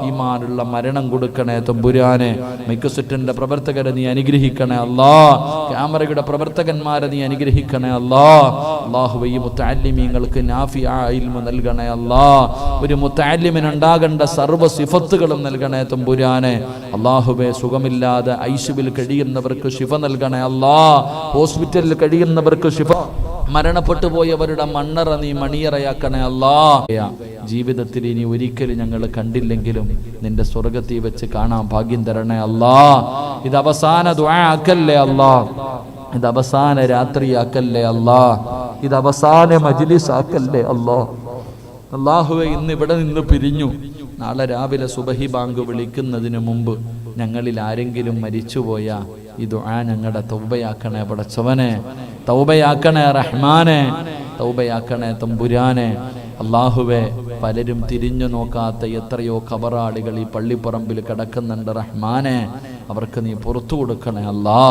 ഈമാനുള്ള മരണം കൊടുക്കണേ തമ്പുരാനെ. മൈക്രോസെറ്റിന്റെ പ്രവർത്തകരെ നീ അനുഗ്രഹിക്കണേ അല്ലാ. ക്യാമറയുടെ പ്രവർത്തകന്മാരെ നീ അനുഗ്രഹിക്കണേ അല്ലാ. അല്ലാഹുവേ, ഈ മുത്തഅല്ലിമീങ്ങൾക്ക് നാഫിഅ ഇൽമു നൽകണേ അല്ലാ. ഒരു മുത്തഅല്ലിമിന് ഉണ്ടാകേണ്ട സർവ്വ സിഫത്തുകളും നൽകണേ തമ്പുരാനെ. അല്ലാഹുവേ, സുഖമില്ലാതെ ഐസിയുവിൽ കഴിയുന്നവർക്ക് ശിഫ നൽകണേ അല്ലാ. ഹോസ്പിറ്റലിൽ കഴിയുന്നവർക്ക് ശിഫ. മരണപ്പെട്ടു പോയവരുടെ മണ്ണറ നീ മണിയറയാക്കണേ അല്ലാ. ജീവിതത്തിൽ ഇനി ഒരിക്കലും ഞങ്ങൾ കണ്ടില്ലെങ്കിലും നിന്റെ സ്വർഗത്തിൽ വെച്ച് കാണാൻ ഭാഗ്യം തരണേ അല്ലാ. ഇത് അവസാന ദുആ ആക്കല്ലേ അല്ലാ. ഇത് അവസാന രാത്രിയാക്കല്ലേ അല്ലാ. ഇത് അവസാന മജ്ലിസ് ആക്കല്ലേ അല്ലാ. അല്ലാഹുവേ, ഇന്ന് ഇവിടെ നിന്ന് പിരിഞ്ഞു. നാളെ രാവിലെ സുബഹി ബാങ്ക് വിളിക്കുന്നതിന് മുമ്പ് ഞങ്ങളിൽ ആരെങ്കിലും മരിച്ചുപോയാ ഈ ദുആ ഞങ്ങളുടെ തൗബയാക്കണേ പടച്ചവനെ. തൗബയാക്കണേ റഹ്മാനെ. തൗബയാക്കണേ തമ്പുരാനെ. അല്ലാഹുവേ, പലരും തിരിഞ്ഞു നോക്കാത്ത എത്രയോ ഖബറാളികൾ ഈ പള്ളിപ്പറമ്പിൽ കിടക്കുന്നുണ്ട് റഹ്മാനെ. അവർക്ക് നീ പുറത്തു കൊടുക്കണേ അല്ലാ.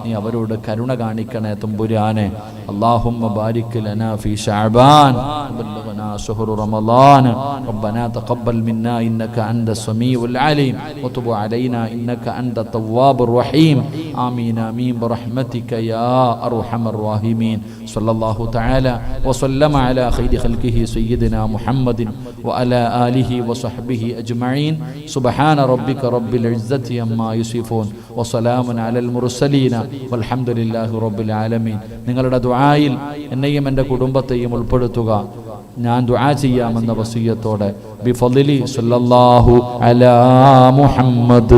നീ അവരോട് കരുണ കാണിക്കണേ തമ്പുരാനെ. അല്ലാഹുമ്മ ബാരിക് ലനാ ഫീ ശഅബാൻ വബല്ലഗ്നാ ശഹ്റു റമളാൻ. റബ്ബനാ തഖബ്ബൽ മിന്നാ ഇന്നക അൻത സമീഉൽ അലീം വതുബ് അലൈനാ ഇന്നക അൻത തവ്വാബുർ റഹീം. ആമീൻ ആമീൻ ബിറഹ്മതിക യാ അർഹമർ റഹീമീൻ. സ്വല്ലല്ലാഹു തആല വസല്ലമ അലാ ഖൈരി ഖൽഖിഹി സയ്യിദിനാ മുഹമ്മദിൻ വഅലാ ആലിഹി വസഹ്ബിഹി അജ്മഈൻ. സുബ്ഹാന റബ്ബിക റബ്ബിൽ ഇസ്സതി അമ്മാ യസിഫൂൻ വസലാമുൻ അലൽ മുർസലീന വൽഹംദുലില്ലാഹി റബ്ബിൽ ആലമീൻ. നിങ്ങളുടെ ദുആയിൽ എന്നെയും എൻ്റെ കുടുംബത്തെയും ഉൾപ്പെടുത്തുക. ഞാൻ ദുആ ചെയ്യാമെന്ന വസിയത്തോടെ ബിഫളിലി സല്ലല്ലാഹു അലാ മുഹമ്മദ്.